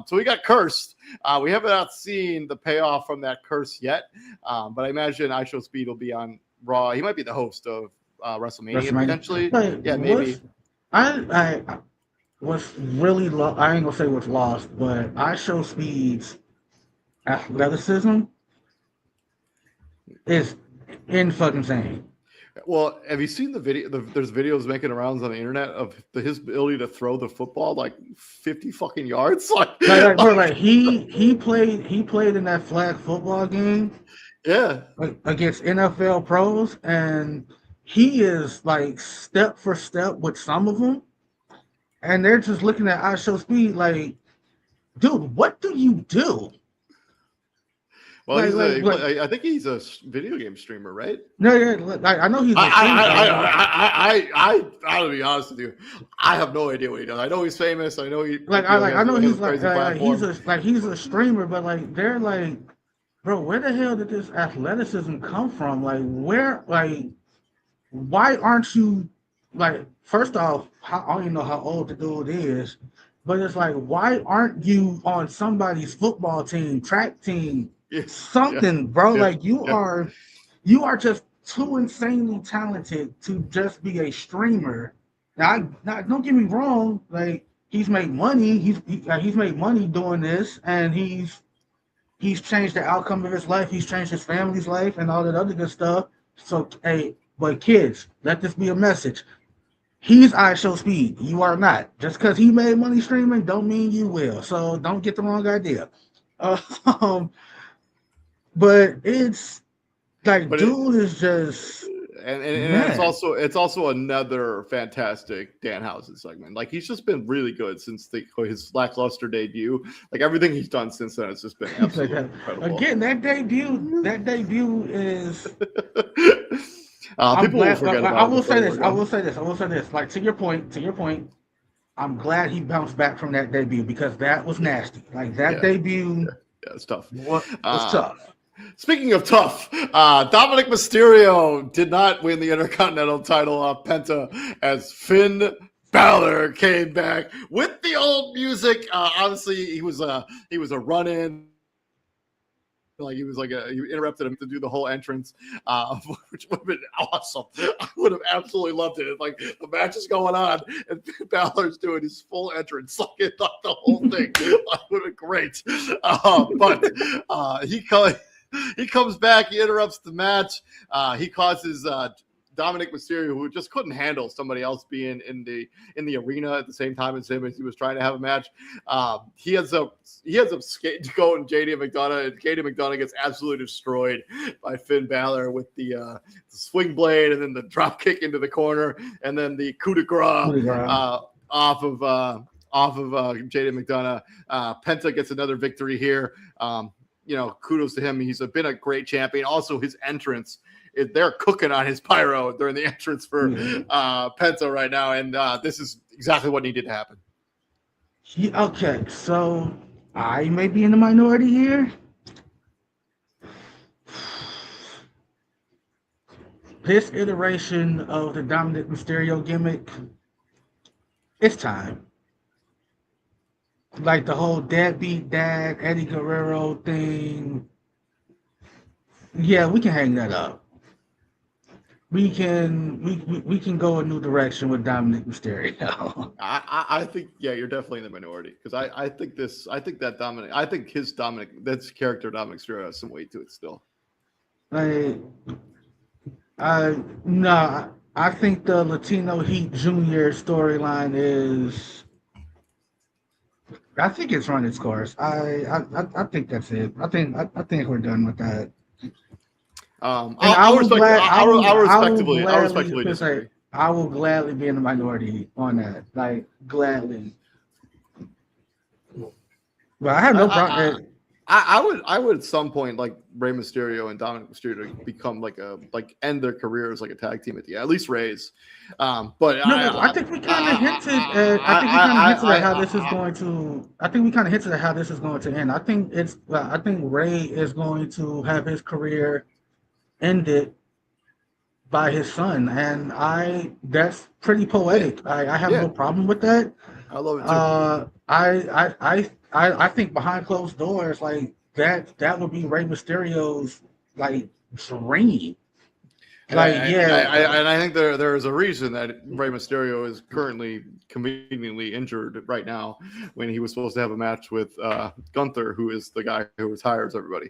So he got cursed. We haven't not seen the payoff from that curse yet. But I imagine I Show Speed will be on Raw. He might be the host of WrestleMania potentially. Yeah, maybe. I was really I ain't gonna say what's lost, but I Show Speed's athleticism is insane. Well, have you seen the video? There's videos making rounds on the internet of his ability to throw the football like 50 fucking yards. He played in that flag football game. Yeah, against NFL pros, and he is like step for step with some of them, and they're just looking at I Show Speed like, dude, what do you do? Well, I think he's a video game streamer, right? No, I know he's a streamer. I'll be honest with you. I have no idea what he does. I know he's famous. I know he's a streamer, but like they're like, bro, where the hell did this athleticism come from? Like why aren't you like? First off, I don't even know how old the dude is, but it's like, why aren't you on somebody's football team, track team? Something, bro. Like you are just too insanely talented to just be a streamer. Now, don't get me wrong. Like he's made money. He's made money doing this, and he's changed the outcome of his life. He's changed his family's life and all that other good stuff. So, hey, but kids, let this be a message. He's ISO Speed. You are not. Just because he made money streaming, don't mean you will. So don't get the wrong idea. But it's like, dude is just, and it's also another fantastic Danhausen segment. Like he's just been really good since his lackluster debut. Like everything he's done since then has just been absolutely incredible. Again, that debut is. People will forget about it. I will say this. Like to your point. I'm glad he bounced back from that debut because that was nasty. Like that debut. Yeah, it's tough. Was tough. Speaking of tough, Dominic Mysterio did not win the Intercontinental title off Penta as Finn Balor came back with the old music. Obviously, he was a run-in. Like he interrupted him to do the whole entrance, which would have been awesome. I would have absolutely loved it. Like the match is going on and Balor's doing his full entrance, like the whole thing. That would have been great. But he comes back, he interrupts the match. He causes Dominic Mysterio, who just couldn't handle somebody else being in the arena at the same time as him as he was trying to have a match. He ends up scapegoating JD McDonough, and JD McDonough gets absolutely destroyed by Finn Balor with the swing blade and then the drop kick into the corner and then the coup de grace off of JD McDonough. Penta gets another victory here. Kudos to him. He's been a great champion. Also, his entrance, they're cooking on his pyro during the entrance for Penta right now, and this is exactly what needed to happen. Okay, so I may be in the minority here. This iteration of the Dominic Mysterio gimmick, it's time. Like the whole deadbeat dad, Eddie Guerrero thing. Yeah, we can hang that up. We can go a new direction with Dominic Mysterio. I think you're definitely in the minority because I think his character Dominic Mysterio has some weight to it still. I think the Latino Heat Junior storyline is. I think it's run its course. I think that's it. I think we're done with that. I respectfully disagree. I will gladly be in the minority on that. Like gladly. But I have no problem. I would at some point like Rey Mysterio and Dominic Mysterio become end their careers like a tag team at least Rey's. I think we kind of hinted at how this is going to. I think we kind of hinted at how this is going to end. I think Rey is going to have his career ended by his son, and that's pretty poetic. I have no problem with that. I love it too. I think behind closed doors, like that would be Rey Mysterio's like dream. And I think there is a reason that Rey Mysterio is currently conveniently injured right now when he was supposed to have a match with Gunther, who is the guy who retires everybody.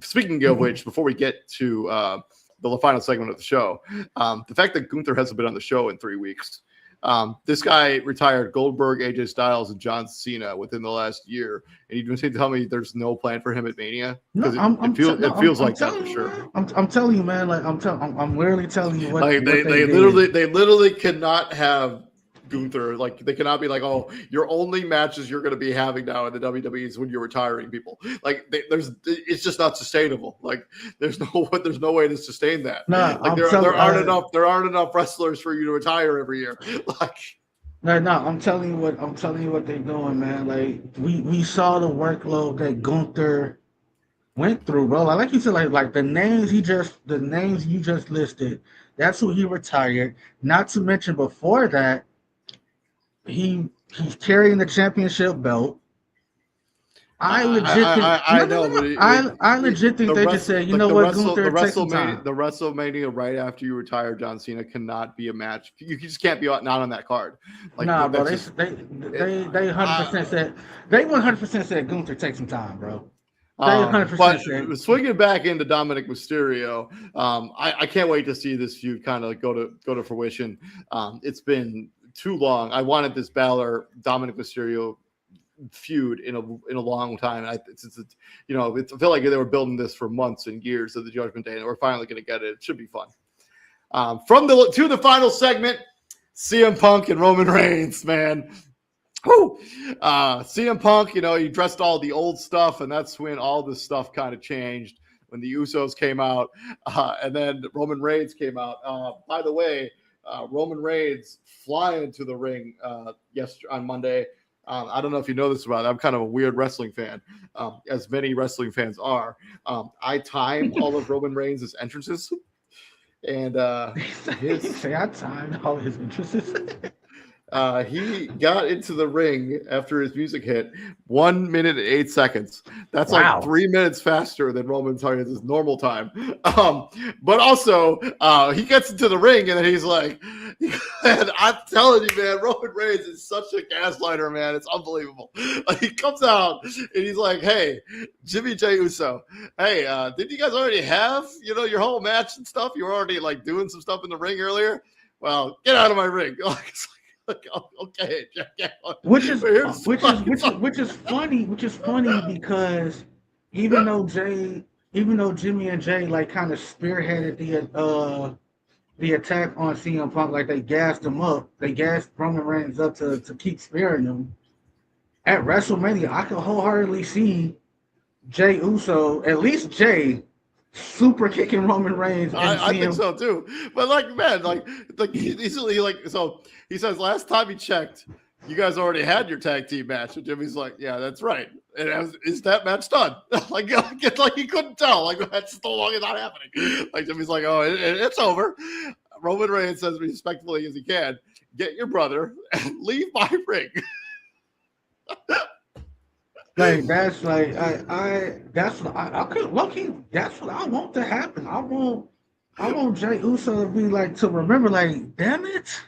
Speaking of which, before we get to the final segment of the show, the fact that Gunther hasn't been on the show in 3 weeks. This guy retired Goldberg, AJ Styles, and John Cena within the last year, and you just tell me there's no plan for him at Mania? Because it feels like that for sure. I'm telling you, man. Like I'm literally telling you what. Like they literally cannot have Gunther. Like they cannot be like, oh, your only matches you're going to be having now in the WWE is when you're retiring people. Like it's just not sustainable. Like there's no way to sustain that. No, Like there aren't enough wrestlers for you to retire every year. Like. No, I'm telling you what they're doing, man. Like we saw the workload that Gunther went through, bro. Like you said, like the names you just listed, that's who he retired. Not to mention before that, he's carrying the championship belt. I legit think they just said, you know what, Gunther, take some time. The WrestleMania right after you retire John Cena cannot be a match. You just can't be not on that card. Like, nah, bro, they 100% said 100% said Gunther take some time, bro. But swinging back into Dominic Mysterio, I can't wait to see this feud kind of go to fruition. It's been too long. I wanted this Balor Dominic Mysterio feud in a long time. I feel like they were building this for months and years of the Judgment Day, and we're finally going to get it. It should be fun. To the final segment, CM Punk and Roman Reigns, man. Woo! CM Punk, he dressed all the old stuff, and that's when all this stuff kind of changed when the Usos came out, and then Roman Reigns came out. By the way, Roman Reigns flying to the ring on Monday. I don't know if you know this about it. I'm kind of a weird wrestling fan, as many wrestling fans are. I timed all of Roman Reigns' entrances, and I timed all his entrances. He got into the ring after his music hit 1 minute and 8 seconds. That's like 3 minutes faster than Roman's normal time. But also, he gets into the ring and then he's like, man, I'm telling you, man, Roman Reigns is such a gaslighter, man. It's unbelievable. Like, he comes out and he's like, hey, Jimmy J. Uso, hey, did you guys already have, your whole match and stuff? You were already like doing some stuff in the ring earlier? Well, get out of my ring. Okay, which is funny because even though Jimmy and Jay like kind of spearheaded the attack on CM Punk, like they gassed him up, they gassed Roman Reigns up to keep spearing him. At WrestleMania, I can wholeheartedly see Jay Uso, at least Jay, super kicking Roman Reigns. I think so too. But so he says last time he checked, you guys already had your tag team match. And Jimmy's like, yeah, that's right. And is that match done? like he couldn't tell. Like that's so long it's not happening. Like Jimmy's like, oh, it's over. Roman Reigns says respectfully as he can, get your brother and leave my ring. Like that's like that's what I want to happen. I want Jay Uso to be like to remember, like, damn it.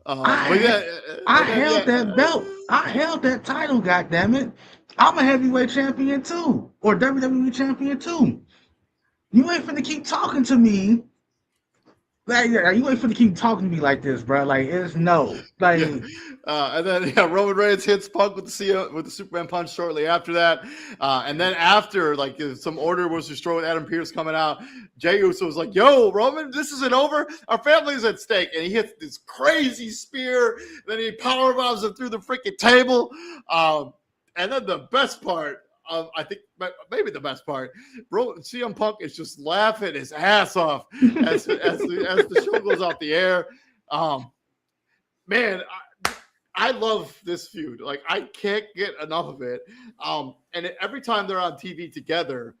I held that belt. I held that title, goddammit. I'm a heavyweight champion too. Or WWE champion too. You ain't finna keep talking to me. Like, you ain't finna keep talking to me like this, bro. Like, it's no. Like, and then Roman Reigns hits Punk with the Superman punch shortly after that. And then after, like, some order was destroyed with Adam Pearce coming out, Jey Uso was like, yo, Roman, this isn't over. Our family's at stake. And he hits this crazy spear. Then he powerbombs him through the freaking table. And then the best part, I think maybe the best part, CM Punk is just laughing his ass off as the show goes off the air. Man, I love this feud. Like, I can't get enough of it. And every time they're on TV together,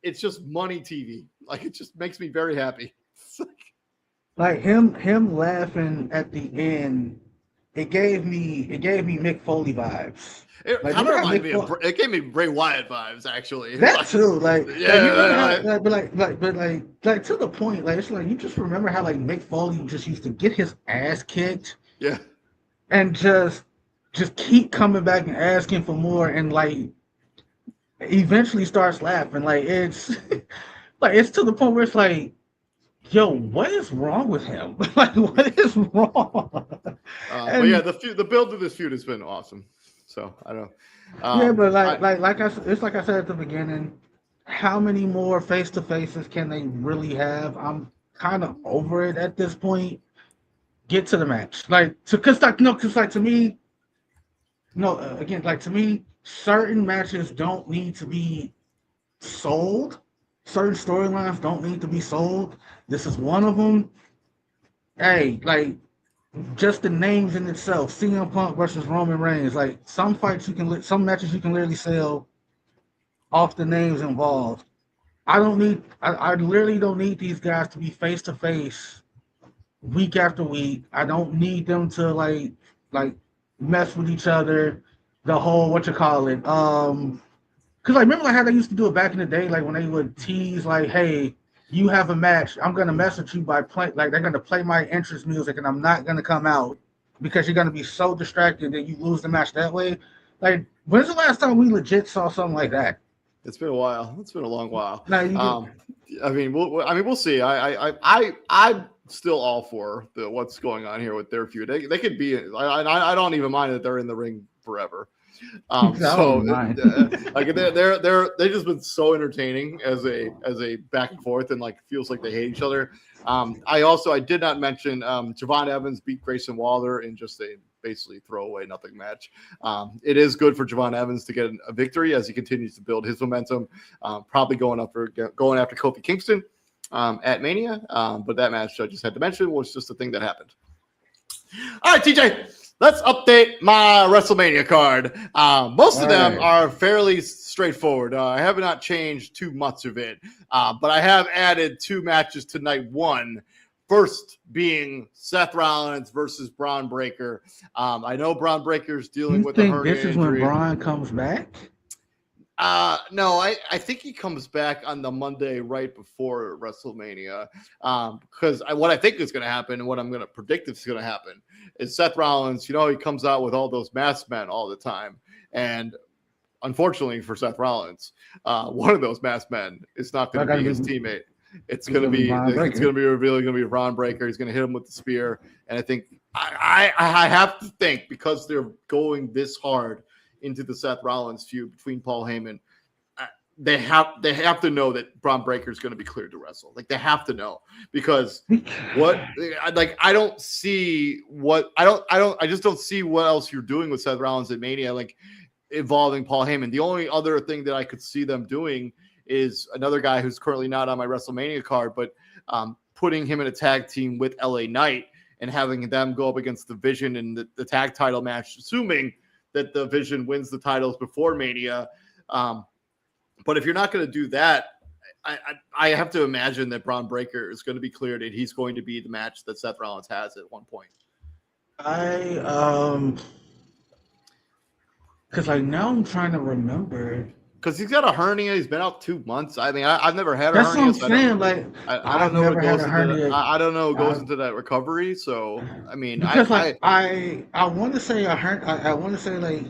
it's just money TV. Like, it just makes me very happy. Like him laughing at the end, it gave me Mick Foley vibes. It gave me Bray Wyatt vibes, actually. That too, like, but to the point, like, it's like you just remember how like Mick Foley just used to get his ass kicked, and just keep coming back and asking for more, and like eventually starts laughing. Like it's to the point where it's like, yo, what is wrong with him? Like, what is wrong? But yeah, the build of this feud has been awesome. So I don't know. Yeah, but it's like I said at the beginning, how many more face-to-faces can they really have? I'm kind of over it at this point. get to the match. Like, because like no, because like to me, no, again, like to me, certain matches don't need to be sold. Certain storylines don't need to be sold. This is one of them. Hey, like just the names in itself, CM Punk versus Roman Reigns. Like some fights you can, some matches you can literally sell off the names involved. I literally don't need these guys to be face to face week after week. I don't need them to like mess with each other. The whole what you call it, because like remember like how they used to do it back in the day, like when they would tease like, "Hey, you have a match. I'm gonna mess with you by play like they're gonna play my entrance music, and I'm not gonna come out because you're gonna be so distracted that you lose the match that way." Like, when's the last time we legit saw something like that? It's been a while. It's been a long while. Now you get, I mean, we'll see. I'm still all for what's going on here with their feud. They could be. I don't even mind that they're in the ring forever. So like they just been so entertaining as a back and forth, and like feels like they hate each other. I did not mention Javon Evans beat Grayson Waller in just a basically throwaway nothing match. It is good for Javon Evans to get a victory as he continues to build his momentum. Probably going after Kofi Kingston at Mania, but that match I just had to mention was just a thing that happened. All right, TJ. Let's update my WrestleMania card. Most of them are fairly straightforward. I have not changed too much of it, but I have added 2 matches to night 1. First being Seth Rollins versus Braun Breaker. I know Braun Breaker's dealing with a hernia this is injury. when Braun comes back? No, I think he comes back on the Monday right before WrestleMania. Because what I think is going to happen and what I'm going to predict is going to happen is Seth Rollins, he comes out with all those masked men all the time. And unfortunately for Seth Rollins, one of those masked men is not going to be his teammate. It's going to be really going to be Braun Breaker. He's going to hit him with the spear. And I think I have to think because they're going this hard into the Seth Rollins feud between Paul Heyman, they have to know that Braun Breaker is going to be cleared to wrestle. Like they have to know because I just don't see what else you're doing with Seth Rollins at Mania, like involving Paul Heyman. The only other thing that I could see them doing is another guy who's currently not on my WrestleMania card, but putting him in a tag team with LA Knight and having them go up against the Vision in the tag title match, assuming that the Vision wins the titles before Mania. But if you're not going to do that, I have to imagine that Braun Breaker is going to be cleared and he's going to be the match that Seth Rollins has at one point. Because like now I'm trying to remember. Because he's got a hernia. He's been out 2 months. I mean, I've never had a hernia. That's what I'm saying. I don't know what goes into I don't know what goes into that recovery. So, I mean, because I want to say a hernia. I want to say like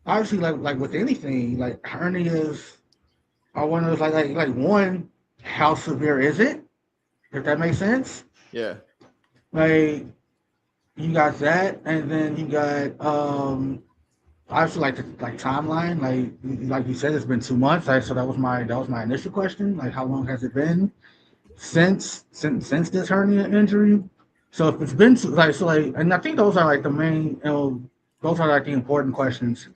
obviously like with anything like hernias. I want to like one, how severe is it? If that makes sense. Yeah. Like you got that, and then you got obviously like the timeline. Like you said, it's been 2 months. So that was my initial question. Like how long has it been since this hernia injury? So if it's been and I think those are like the main. Those are like the important questions.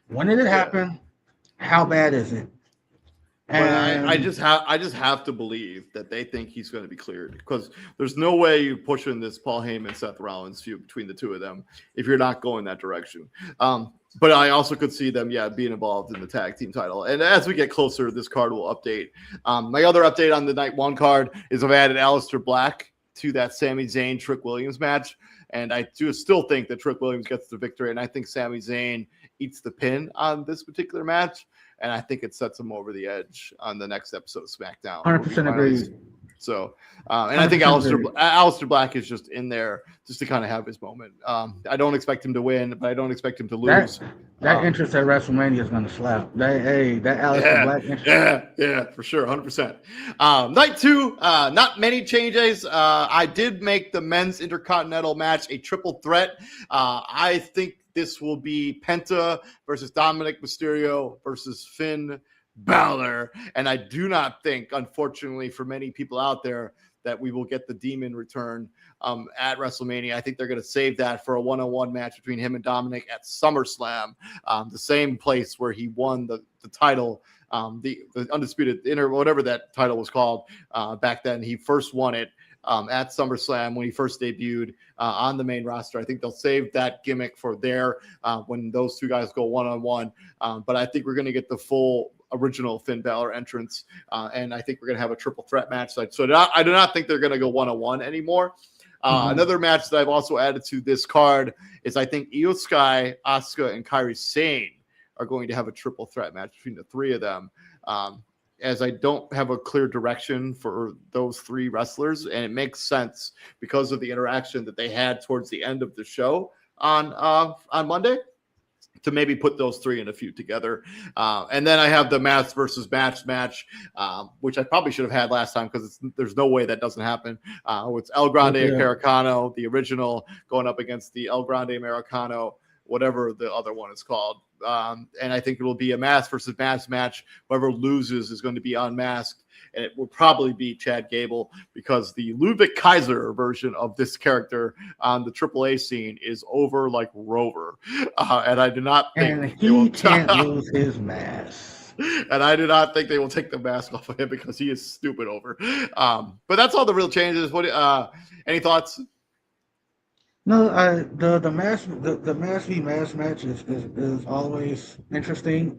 When did it happen? How bad is it? And I just have to believe that they think he's going to be cleared because there's no way you're pushing this Paul Heyman Seth Rollins feud between the two of them if you're not going that direction. But I also could see them, being involved in the tag team title. And as we get closer, this card will update. My other update on the night 1 card is I've added Aleister Black to that Sami Zayn Trick Williams match. And I do still think that Trick Williams gets the victory. And I think Sami Zayn eats the pin on this particular match. And I think it sets him over the edge on the next episode of SmackDown. 100% agree. So, and I think Aleister Black is just in there just to kind of have his moment. I don't expect him to win, but I don't expect him to lose. That entrance at WrestleMania is going to slap. That Aleister Black entrance. Yeah, for sure, 100%. Night 2, not many changes. I did make the men's Intercontinental match a triple threat. I think this will be Penta versus Dominic Mysterio versus Finn Balor. And I do not think, unfortunately for many people out there, that we will get the Demon return at WrestleMania. I think they're going to save that for a one-on-one match between him and Dominic at SummerSlam, the same place where he won the title, the Undisputed Inter, whatever that title was called back then. He first won it at SummerSlam when he first debuted on the main roster. I think they'll save that gimmick for there when those two guys go one-on-one. But I think we're going to get the full original Finn Balor entrance, and I think we're going to have a triple threat match. So I do not think they're going to go one-on-one anymore. Another match that I've also added to this card is I think Io Sky, Asuka, and Kairi Sane are going to have a triple threat match between the three of them. As I don't have a clear direction for those three wrestlers, and it makes sense because of the interaction that they had towards the end of the show on Monday to maybe put those three in a feud together. And then I have the mask versus match, which I probably should have had last time because there's no way that doesn't happen. It's El Grande Americano, the original, going up against the El Grande Americano, whatever the other one is called. And I think it will be a mask versus match. Whoever loses is going to be unmasked, and it will probably be Chad Gable because the Ludwig Kaiser version of this character on the AAA scene is over like Rover. And I do not think and he can't lose his mask. And I do not think they will take the mask off of him because he is stupid over. But that's all the real changes. What? Any thoughts? No, the mask v mask match is always interesting.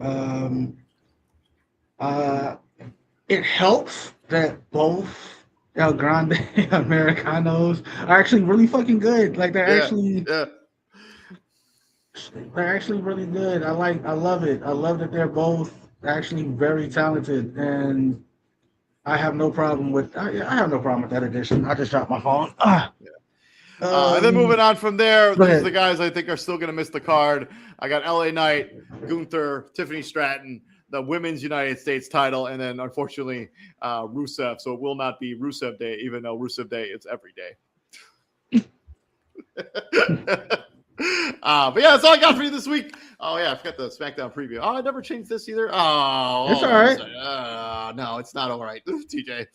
It helps that both El Grande Americanos are actually really fucking good. Like they're actually really good. I love it. I love that they're both actually very talented, and I have no problem with that addition. I just dropped my phone. And then moving on from there, these are the guys I think are still going to miss the card. I got LA Knight, Gunther, Tiffany Stratton, the Women's United States title, and then unfortunately Rusev. So it will not be Rusev Day, even though Rusev Day is every day. But yeah, that's all I got for you this week. Oh yeah, I forgot the SmackDown preview. Oh, I never changed this either. Oh, it's all right. No, it's not all right, TJ.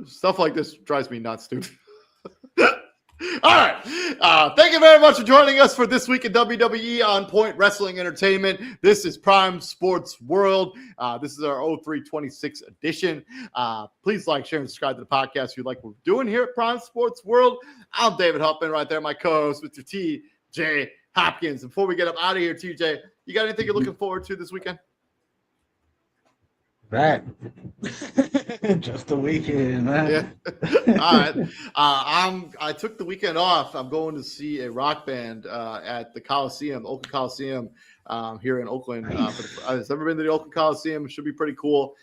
Stuff like this drives me nuts, dude. All right. Thank you very much for joining us for this week in WWE On Point Wrestling Entertainment. This is Prime Sports World. This is our 0326 edition. Please like, share, and subscribe to the podcast if you like what we're doing here at Prime Sports World. I'm David Huffman, right there, my co-host, Mr. TJ Hopkins. And before we get up out of here, TJ, you got anything you're looking forward to this weekend? That just the weekend, man. Yeah. All right. I took the weekend off. I'm going to see a rock band at the Coliseum, Oakland Coliseum, here in Oakland. I've never been to the Oakland Coliseum. It should be pretty cool.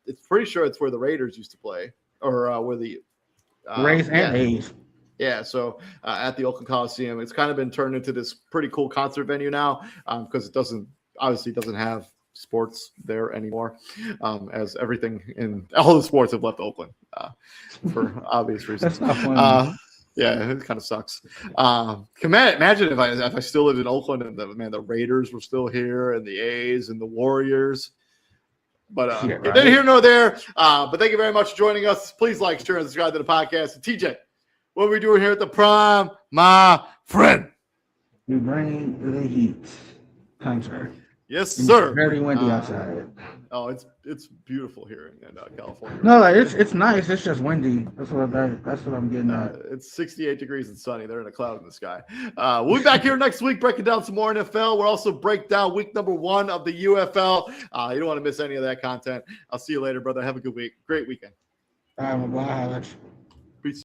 It's pretty sure it's where the Raiders used to play, or where the Rays and A's. Yeah, so at the Oakland Coliseum, it's kind of been turned into this pretty cool concert venue now because it obviously doesn't have sports there anymore, as everything in all the sports have left Oakland for obvious reasons. That's not funny. Yeah, it kind of sucks. Imagine if I still lived in Oakland and the Raiders were still here and the A's and the Warriors. But neither here nor there. But thank you very much for joining us. Please like, share, and subscribe to the podcast. And TJ, what are we doing here at the Prime, my friend? We bring the heat. Thanks, sir. Yes, sir. It's very windy outside. Oh, it's beautiful here in California. No, like it's nice. It's just windy. That's what I'm getting at. It's 68 degrees and sunny. They're in a cloud in the sky. We'll be back here next week breaking down some more NFL. We'll also break down week number 1 of the UFL. You don't want to miss any of that content. I'll see you later, brother. Have a good week. Great weekend. All right, bye.